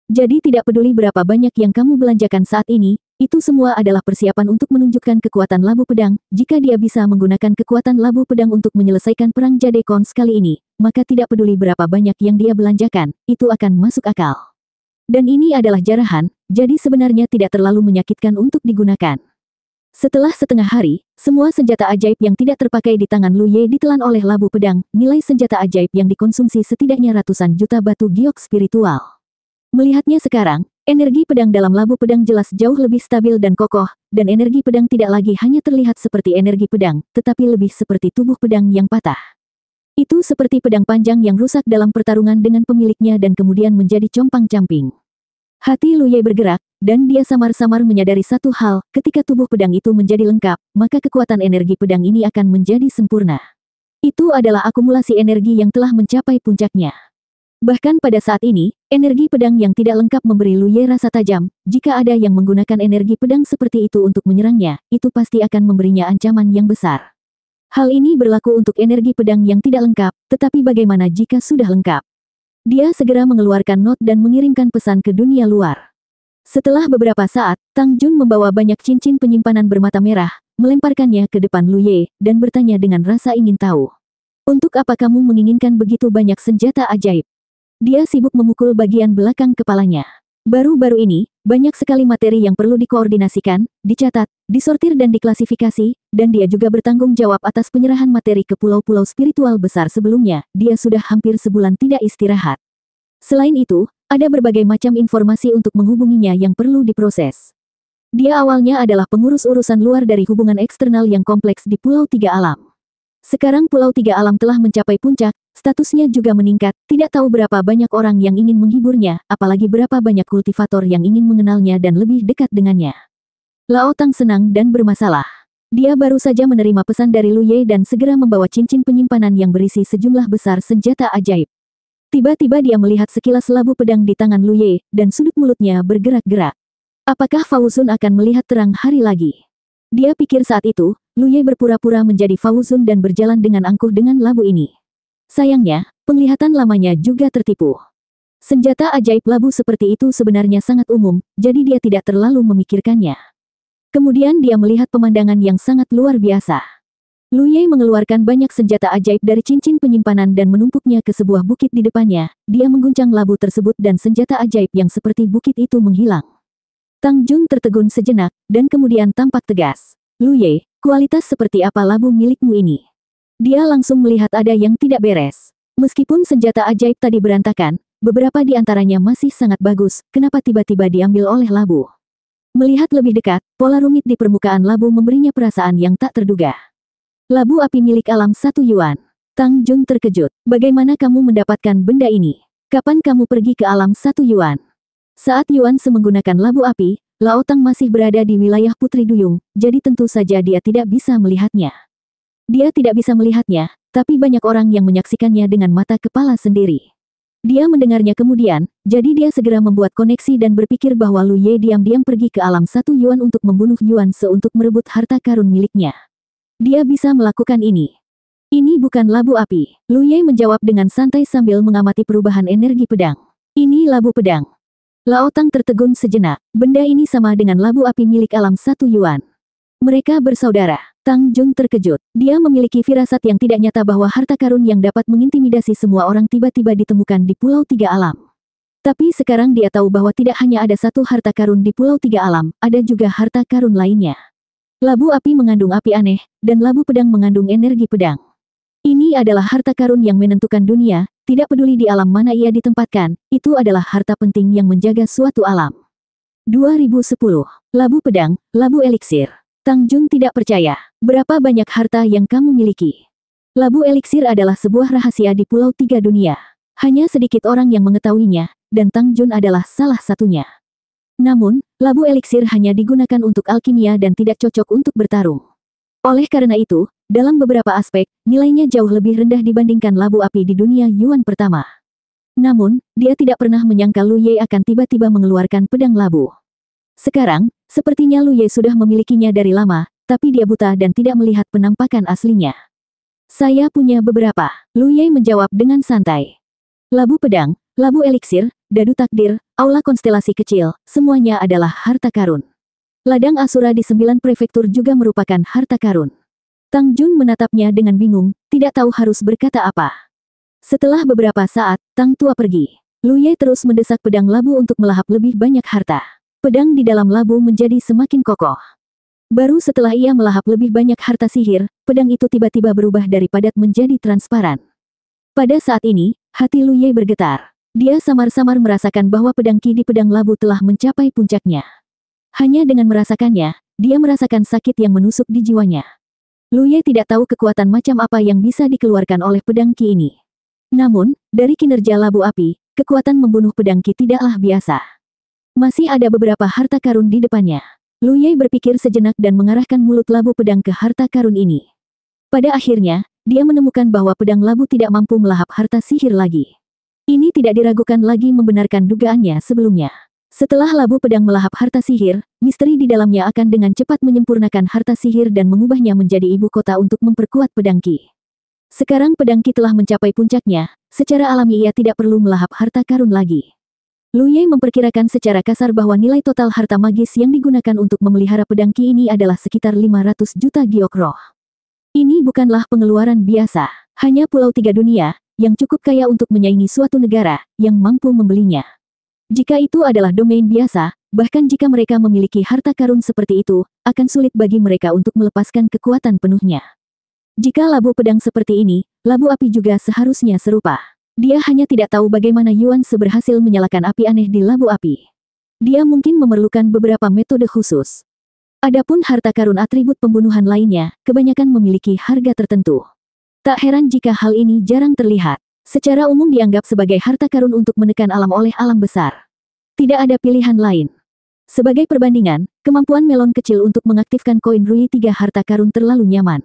Jadi tidak peduli berapa banyak yang kamu belanjakan saat ini, itu semua adalah persiapan untuk menunjukkan kekuatan labu pedang. Jika dia bisa menggunakan kekuatan labu pedang untuk menyelesaikan perang Jade Khons kali ini, maka tidak peduli berapa banyak yang dia belanjakan, itu akan masuk akal. Dan ini adalah jarahan, jadi sebenarnya tidak terlalu menyakitkan untuk digunakan. Setelah setengah hari, semua senjata ajaib yang tidak terpakai di tangan Lu Ye ditelan oleh labu pedang. Nilai senjata ajaib yang dikonsumsi setidaknya ratusan juta batu giok spiritual. Melihatnya sekarang, energi pedang dalam labu pedang jelas jauh lebih stabil dan kokoh, dan energi pedang tidak lagi hanya terlihat seperti energi pedang, tetapi lebih seperti tubuh pedang yang patah. Itu seperti pedang panjang yang rusak dalam pertarungan dengan pemiliknya dan kemudian menjadi compang-camping. Hati Lu Ye bergerak, dan dia samar-samar menyadari satu hal, ketika tubuh pedang itu menjadi lengkap, maka kekuatan energi pedang ini akan menjadi sempurna. Itu adalah akumulasi energi yang telah mencapai puncaknya. Bahkan pada saat ini, energi pedang yang tidak lengkap memberi Lu Ye rasa tajam. Jika ada yang menggunakan energi pedang seperti itu untuk menyerangnya, itu pasti akan memberinya ancaman yang besar. Hal ini berlaku untuk energi pedang yang tidak lengkap, tetapi bagaimana jika sudah lengkap? Dia segera mengeluarkan not dan mengirimkan pesan ke dunia luar. Setelah beberapa saat, Tang Jun membawa banyak cincin penyimpanan bermata merah, melemparkannya ke depan Lu Ye, dan bertanya dengan rasa ingin tahu. Untuk apa kamu menginginkan begitu banyak senjata ajaib? Dia sibuk memukul bagian belakang kepalanya. Baru-baru ini, banyak sekali materi yang perlu dikoordinasikan, dicatat, disortir dan diklasifikasi, dan dia juga bertanggung jawab atas penyerahan materi ke pulau-pulau spiritual besar sebelumnya. Dia sudah hampir sebulan tidak istirahat. Selain itu, ada berbagai macam informasi untuk menghubunginya yang perlu diproses. Dia awalnya adalah pengurus urusan luar dari hubungan eksternal yang kompleks di Pulau Tiga Alam. Sekarang Pulau Tiga Alam telah mencapai puncak, statusnya juga meningkat, tidak tahu berapa banyak orang yang ingin menghiburnya, apalagi berapa banyak kultivator yang ingin mengenalnya dan lebih dekat dengannya. Lao Tang senang dan bermasalah. Dia baru saja menerima pesan dari Lu Ye dan segera membawa cincin penyimpanan yang berisi sejumlah besar senjata ajaib. Tiba-tiba dia melihat sekilas labu pedang di tangan Lu Ye, dan sudut mulutnya bergerak-gerak. Apakah Fauzun akan melihat terang hari lagi? Dia pikir saat itu, Lu Ye berpura-pura menjadi Fauzun dan berjalan dengan angkuh dengan labu ini. Sayangnya, penglihatan lamanya juga tertipu. Senjata ajaib labu seperti itu sebenarnya sangat umum, jadi dia tidak terlalu memikirkannya. Kemudian dia melihat pemandangan yang sangat luar biasa. Lu Ye mengeluarkan banyak senjata ajaib dari cincin penyimpanan dan menumpuknya ke sebuah bukit di depannya. Dia mengguncang labu tersebut dan senjata ajaib yang seperti bukit itu menghilang. Tang Jun tertegun sejenak, dan kemudian tampak tegas. Lu Ye, kualitas seperti apa labu milikmu ini? Dia langsung melihat ada yang tidak beres. Meskipun senjata ajaib tadi berantakan, beberapa di antaranya masih sangat bagus, kenapa tiba-tiba diambil oleh labu? Melihat lebih dekat, pola rumit di permukaan labu memberinya perasaan yang tak terduga. Labu api milik alam 1 yuan. Tang Jun terkejut. Bagaimana kamu mendapatkan benda ini? Kapan kamu pergi ke alam 1 yuan? Saat Yuan Se menggunakan labu api, Lao Tang masih berada di wilayah Putri Duyung, jadi tentu saja dia tidak bisa melihatnya. Dia tidak bisa melihatnya, tapi banyak orang yang menyaksikannya dengan mata kepala sendiri. Dia mendengarnya kemudian, jadi dia segera membuat koneksi dan berpikir bahwa Lu Ye diam-diam pergi ke alam 1 yuan untuk membunuh Yuan Se untuk merebut harta karun miliknya. Dia bisa melakukan ini. Ini bukan labu api. Lu Ye menjawab dengan santai sambil mengamati perubahan energi pedang. Ini labu pedang. Lao Tang tertegun sejenak. Benda ini sama dengan labu api milik alam 1 yuan. Mereka bersaudara. Tang Jun terkejut. Dia memiliki firasat yang tidak nyata bahwa harta karun yang dapat mengintimidasi semua orang tiba-tiba ditemukan di Pulau Tiga Alam. Tapi sekarang dia tahu bahwa tidak hanya ada satu harta karun di Pulau Tiga Alam, ada juga harta karun lainnya. Labu api mengandung api aneh, dan labu pedang mengandung energi pedang. Ini adalah harta karun yang menentukan dunia, tidak peduli di alam mana ia ditempatkan, itu adalah harta penting yang menjaga suatu alam. 2010. Labu pedang, labu eliksir. Tang Jun tidak percaya. Berapa banyak harta yang kamu miliki? Labu eliksir adalah sebuah rahasia di Pulau Tiga Dunia. Hanya sedikit orang yang mengetahuinya, dan Tang Jun adalah salah satunya. Namun, labu eliksir hanya digunakan untuk alkimia dan tidak cocok untuk bertarung. Oleh karena itu, dalam beberapa aspek, nilainya jauh lebih rendah dibandingkan labu api di dunia Yuan pertama. Namun, dia tidak pernah menyangka Lu Ye akan tiba-tiba mengeluarkan pedang labu. Sekarang, sepertinya Lu Ye sudah memilikinya dari lama, tapi dia buta dan tidak melihat penampakan aslinya. Saya punya beberapa, Lu Ye menjawab dengan santai. Labu pedang, labu eliksir, dadu takdir, aula konstelasi kecil, semuanya adalah harta karun. Ladang Asura di 9 prefektur juga merupakan harta karun. Tang Jun menatapnya dengan bingung, tidak tahu harus berkata apa. Setelah beberapa saat, Tang Tua pergi. Lu Ye terus mendesak pedang labu untuk melahap lebih banyak harta. Pedang di dalam labu menjadi semakin kokoh. Baru setelah ia melahap lebih banyak harta sihir, pedang itu tiba-tiba berubah dari padat menjadi transparan. Pada saat ini, hati Lu Ye bergetar. Dia samar-samar merasakan bahwa pedang ki di pedang labu telah mencapai puncaknya. Hanya dengan merasakannya, dia merasakan sakit yang menusuk di jiwanya. Lu Ye tidak tahu kekuatan macam apa yang bisa dikeluarkan oleh pedang ki ini. Namun, dari kinerja labu api, kekuatan membunuh pedang ki tidaklah biasa. Masih ada beberapa harta karun di depannya. Lu Ye berpikir sejenak dan mengarahkan mulut labu pedang ke harta karun ini. Pada akhirnya, dia menemukan bahwa pedang labu tidak mampu melahap harta sihir lagi. Ini tidak diragukan lagi membenarkan dugaannya sebelumnya. Setelah labu pedang melahap harta sihir, misteri di dalamnya akan dengan cepat menyempurnakan harta sihir dan mengubahnya menjadi ibu kota untuk memperkuat pedang ki. Sekarang pedang ki telah mencapai puncaknya, secara alami ia tidak perlu melahap harta karun lagi. Lu Ye memperkirakan secara kasar bahwa nilai total harta magis yang digunakan untuk memelihara pedang ki ini adalah sekitar 500 juta giok roh. Ini bukanlah pengeluaran biasa, hanya Pulau Tiga Dunia, yang cukup kaya untuk menyaingi suatu negara, yang mampu membelinya. Jika itu adalah domain biasa, bahkan jika mereka memiliki harta karun seperti itu, akan sulit bagi mereka untuk melepaskan kekuatan penuhnya. Jika labu pedang seperti ini, labu api juga seharusnya serupa. Dia hanya tidak tahu bagaimana Yuan Se berhasil menyalakan api aneh di labu api. Dia mungkin memerlukan beberapa metode khusus. Adapun harta karun atribut pembunuhan lainnya, kebanyakan memiliki harga tertentu. Tak heran jika hal ini jarang terlihat. Secara umum dianggap sebagai harta karun untuk menekan alam oleh alam besar. Tidak ada pilihan lain. Sebagai perbandingan, kemampuan melon kecil untuk mengaktifkan koin Rui 3 harta karun terlalu nyaman.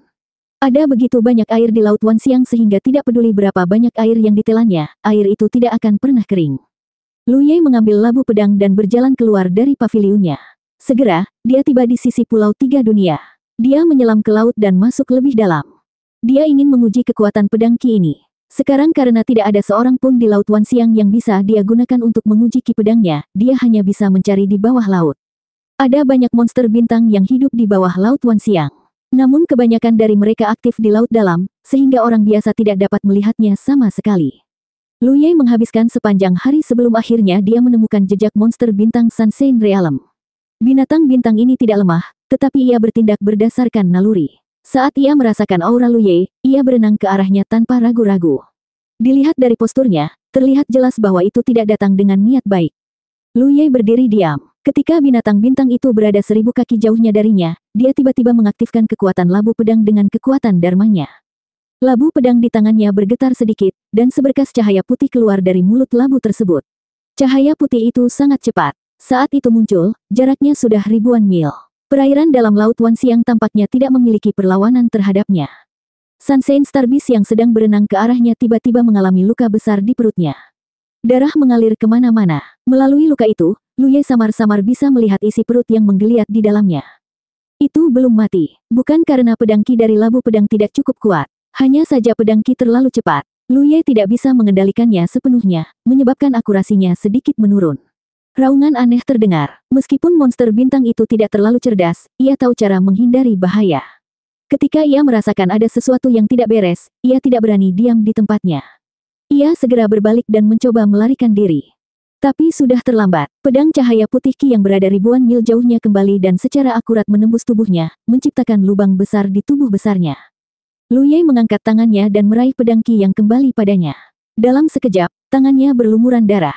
Ada begitu banyak air di Laut Wanxiang sehingga tidak peduli berapa banyak air yang ditelannya, air itu tidak akan pernah kering. Lu Ye mengambil labu pedang dan berjalan keluar dari pavilionnya. Segera, dia tiba di sisi Pulau Tiga Dunia. Dia menyelam ke laut dan masuk lebih dalam. Dia ingin menguji kekuatan pedang Qi ini. Sekarang karena tidak ada seorang pun di Laut Wanxiang yang bisa dia gunakan untuk menguji Qi pedangnya, dia hanya bisa mencari di bawah laut. Ada banyak monster bintang yang hidup di bawah Laut Wanxiang. Namun kebanyakan dari mereka aktif di laut dalam, sehingga orang biasa tidak dapat melihatnya sama sekali. Lu Ye menghabiskan sepanjang hari sebelum akhirnya dia menemukan jejak monster bintang Sunshine Realm. Binatang bintang ini tidak lemah, tetapi ia bertindak berdasarkan naluri. Saat ia merasakan aura Lu Ye, ia berenang ke arahnya tanpa ragu-ragu. Dilihat dari posturnya, terlihat jelas bahwa itu tidak datang dengan niat baik. Lu Ye berdiri diam. Ketika binatang bintang itu berada 1000 kaki jauhnya darinya, dia tiba-tiba mengaktifkan kekuatan labu pedang dengan kekuatan dharmanya. Labu pedang di tangannya bergetar sedikit, dan seberkas cahaya putih keluar dari mulut labu tersebut. Cahaya putih itu sangat cepat. Saat itu muncul, jaraknya sudah ribuan mil. Perairan dalam Laut Wanxiang tampaknya tidak memiliki perlawanan terhadapnya. Sunshine Starbeast yang sedang berenang ke arahnya tiba-tiba mengalami luka besar di perutnya. Darah mengalir kemana-mana. Melalui luka itu, Lu Ye samar-samar bisa melihat isi perut yang menggeliat di dalamnya. Itu belum mati. Bukan karena pedang Qi dari labu pedang tidak cukup kuat. Hanya saja pedang Qi terlalu cepat. Lu Ye tidak bisa mengendalikannya sepenuhnya, menyebabkan akurasinya sedikit menurun. Raungan aneh terdengar. Meskipun monster bintang itu tidak terlalu cerdas, ia tahu cara menghindari bahaya. Ketika ia merasakan ada sesuatu yang tidak beres, ia tidak berani diam di tempatnya. Ia segera berbalik dan mencoba melarikan diri. Tapi sudah terlambat. Pedang cahaya putih Qi yang berada ribuan mil jauhnya kembali dan secara akurat menembus tubuhnya, menciptakan lubang besar di tubuh besarnya. Lu Ye mengangkat tangannya dan meraih pedang Qi yang kembali padanya. Dalam sekejap, tangannya berlumuran darah.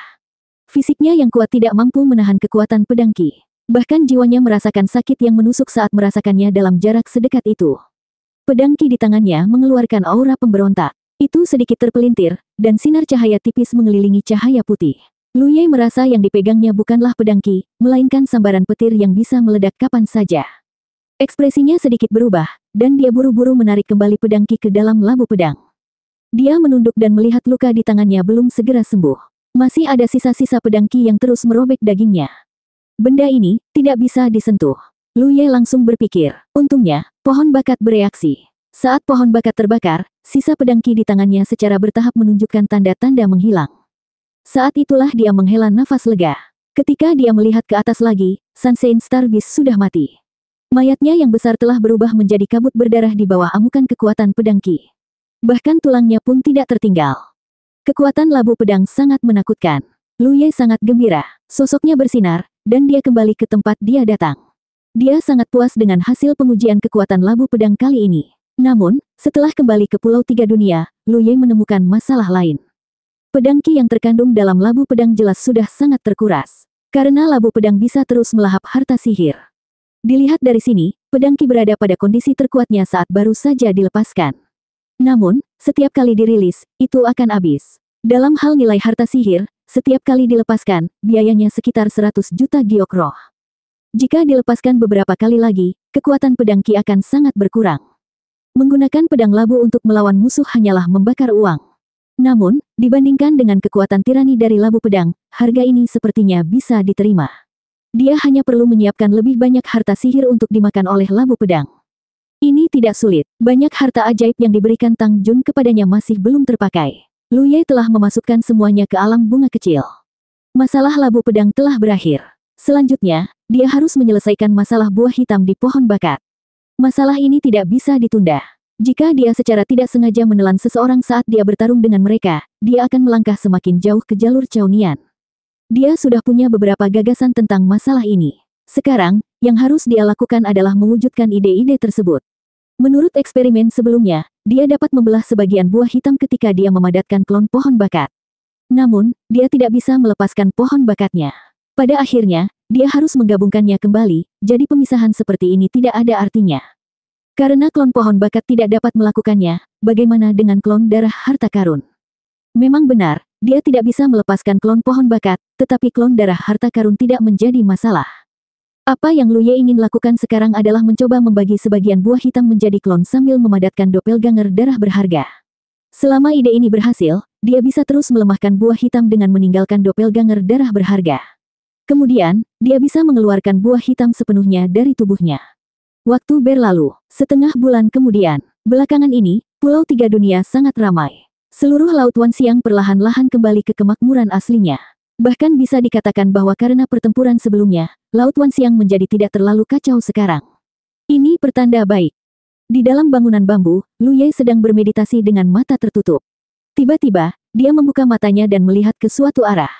Fisiknya yang kuat tidak mampu menahan kekuatan pedang Qi. Bahkan jiwanya merasakan sakit yang menusuk saat merasakannya dalam jarak sedekat itu. Pedang Qi di tangannya mengeluarkan aura pemberontak. Itu sedikit terpelintir, dan sinar cahaya tipis mengelilingi cahaya putih. Lu Ye merasa yang dipegangnya bukanlah pedang Qi, melainkan sambaran petir yang bisa meledak kapan saja. Ekspresinya sedikit berubah, dan dia buru-buru menarik kembali pedang Qi ke dalam labu pedang. Dia menunduk dan melihat luka di tangannya belum segera sembuh. Masih ada sisa-sisa pedang Qi yang terus merobek dagingnya. Benda ini tidak bisa disentuh. Lu Ye langsung berpikir, untungnya, pohon bakat bereaksi. Saat pohon bakat terbakar, sisa pedang Qi di tangannya secara bertahap menunjukkan tanda-tanda menghilang. Saat itulah dia menghela nafas lega. Ketika dia melihat ke atas lagi, Sunshine Starbeast sudah mati. Mayatnya yang besar telah berubah menjadi kabut berdarah di bawah amukan kekuatan pedang Qi. Bahkan tulangnya pun tidak tertinggal. Kekuatan labu pedang sangat menakutkan. Lu Ye sangat gembira. Sosoknya bersinar, dan dia kembali ke tempat dia datang. Dia sangat puas dengan hasil pengujian kekuatan labu pedang kali ini. Namun, setelah kembali ke Pulau Tiga Dunia, Lu Ye menemukan masalah lain. Pedang Qi yang terkandung dalam labu pedang jelas sudah sangat terkuras. Karena labu pedang bisa terus melahap harta sihir. Dilihat dari sini, pedang Qi berada pada kondisi terkuatnya saat baru saja dilepaskan. Namun, setiap kali dirilis, itu akan habis. Dalam hal nilai harta sihir, setiap kali dilepaskan, biayanya sekitar 100 juta giok roh. Jika dilepaskan beberapa kali lagi, kekuatan pedang Qi akan sangat berkurang. Menggunakan pedang labu untuk melawan musuh hanyalah membakar uang. Namun, dibandingkan dengan kekuatan tirani dari labu pedang, harga ini sepertinya bisa diterima. Dia hanya perlu menyiapkan lebih banyak harta sihir untuk dimakan oleh labu pedang. Ini tidak sulit. Banyak harta ajaib yang diberikan Tang Jun kepadanya masih belum terpakai. Lu Ye telah memasukkan semuanya ke alam bunga kecil. Masalah labu pedang telah berakhir. Selanjutnya, dia harus menyelesaikan masalah buah hitam di pohon bakat. Masalah ini tidak bisa ditunda. Jika dia secara tidak sengaja menelan seseorang saat dia bertarung dengan mereka, dia akan melangkah semakin jauh ke jalur Caonian. Dia sudah punya beberapa gagasan tentang masalah ini. Sekarang, yang harus dia lakukan adalah mewujudkan ide-ide tersebut. Menurut eksperimen sebelumnya, dia dapat membelah sebagian buah hitam ketika dia memadatkan klon pohon bakat. Namun, dia tidak bisa melepaskan pohon bakatnya. Pada akhirnya, dia harus menggabungkannya kembali, jadi pemisahan seperti ini tidak ada artinya. Karena klon pohon bakat tidak dapat melakukannya, bagaimana dengan klon darah harta karun? Memang benar, dia tidak bisa melepaskan klon pohon bakat, tetapi klon darah harta karun tidak menjadi masalah. Apa yang Lu Ye ingin lakukan sekarang adalah mencoba membagi sebagian buah hitam menjadi klon sambil memadatkan doppelganger darah berharga. Selama ide ini berhasil, dia bisa terus melemahkan buah hitam dengan meninggalkan doppelganger darah berharga. Kemudian, dia bisa mengeluarkan buah hitam sepenuhnya dari tubuhnya. Waktu berlalu, setengah bulan kemudian. Belakangan ini, Pulau Tiga Dunia sangat ramai. Seluruh Laut Wanxiang perlahan-lahan kembali ke kemakmuran aslinya. Bahkan bisa dikatakan bahwa karena pertempuran sebelumnya, Laut Wanxiang menjadi tidak terlalu kacau sekarang. Ini pertanda baik. Di dalam bangunan bambu, Lu Ye sedang bermeditasi dengan mata tertutup. Tiba-tiba, dia membuka matanya dan melihat ke suatu arah.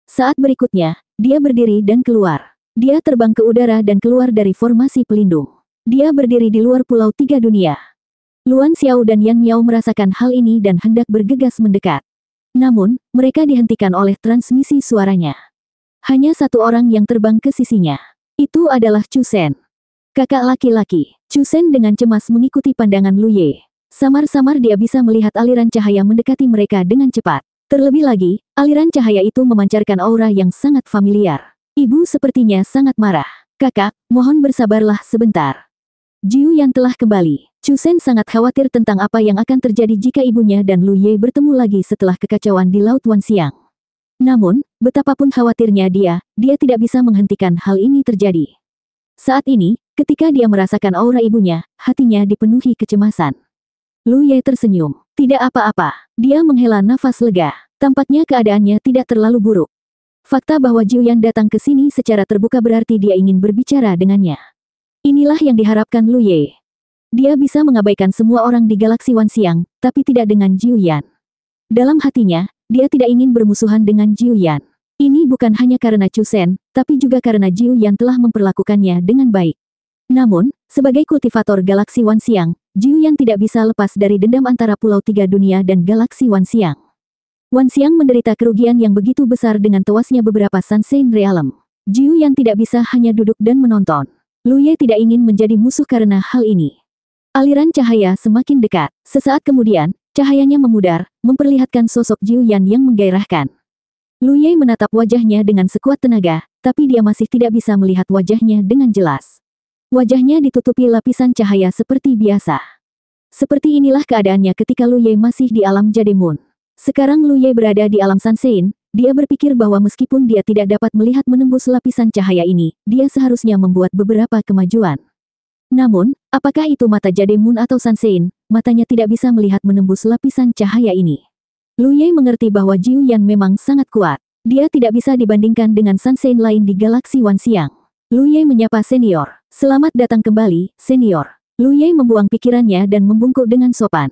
Saat berikutnya, dia berdiri dan keluar. Dia terbang ke udara dan keluar dari formasi pelindung. Dia berdiri di luar Pulau Tiga Dunia. Luan Xiao dan Yan Miao merasakan hal ini dan hendak bergegas mendekat. Namun, mereka dihentikan oleh transmisi suaranya. Hanya satu orang yang terbang ke sisinya. Itu adalah Chu Shen. Kakak laki-laki. Chu Shen dengan cemas mengikuti pandangan Lu Ye. Samar-samar dia bisa melihat aliran cahaya mendekati mereka dengan cepat. Terlebih lagi, aliran cahaya itu memancarkan aura yang sangat familiar. Ibu sepertinya sangat marah. Kakak, mohon bersabarlah sebentar. Jiu Yan telah kembali. Chu Shen sangat khawatir tentang apa yang akan terjadi jika ibunya dan Lu Ye bertemu lagi setelah kekacauan di Laut Wanxiang. Namun, betapapun khawatirnya dia tidak bisa menghentikan hal ini terjadi. Saat ini, ketika dia merasakan aura ibunya, hatinya dipenuhi kecemasan. Lu Ye tersenyum. Tidak apa-apa. Dia menghela nafas lega. Tampaknya keadaannya tidak terlalu buruk. Fakta bahwa Jiu Yan datang ke sini secara terbuka berarti dia ingin berbicara dengannya. Inilah yang diharapkan Lu Ye. Dia bisa mengabaikan semua orang di galaksi Wanxiang, tapi tidak dengan Jiu Yan. Dalam hatinya, dia tidak ingin bermusuhan dengan Jiu Yan. Ini bukan hanya karena Chu Shen, tapi juga karena Jiu Yan telah memperlakukannya dengan baik. Namun, sebagai kultivator galaksi Wanxiang, Jiu Yan tidak bisa lepas dari dendam antara Pulau Tiga Dunia dan galaksi Wanxiang. Wanxiang menderita kerugian yang begitu besar dengan tewasnya beberapa Sanshin Realm. Jiu Yan tidak bisa hanya duduk dan menonton. Lu Ye tidak ingin menjadi musuh karena hal ini. Aliran cahaya semakin dekat. Sesaat kemudian, cahayanya memudar, memperlihatkan sosok Jiu Yan yang menggairahkan. Lu Ye menatap wajahnya dengan sekuat tenaga, tapi dia masih tidak bisa melihat wajahnya dengan jelas. Wajahnya ditutupi lapisan cahaya seperti biasa. Seperti inilah keadaannya ketika Lu Ye masih di alam Jademun. Sekarang Lu Ye berada di alam Sanshin. Dia berpikir bahwa meskipun dia tidak dapat melihat menembus lapisan cahaya ini, dia seharusnya membuat beberapa kemajuan. Namun, apakah itu mata Jademun atau Sanshin, matanya tidak bisa melihat menembus lapisan cahaya ini. Lu Ye mengerti bahwa Jiu Yan memang sangat kuat. Dia tidak bisa dibandingkan dengan Sanshin lain di galaksi Wanxiang. Lu Ye menyapa senior. Selamat datang kembali, senior. Lu Ye membuang pikirannya dan membungkuk dengan sopan.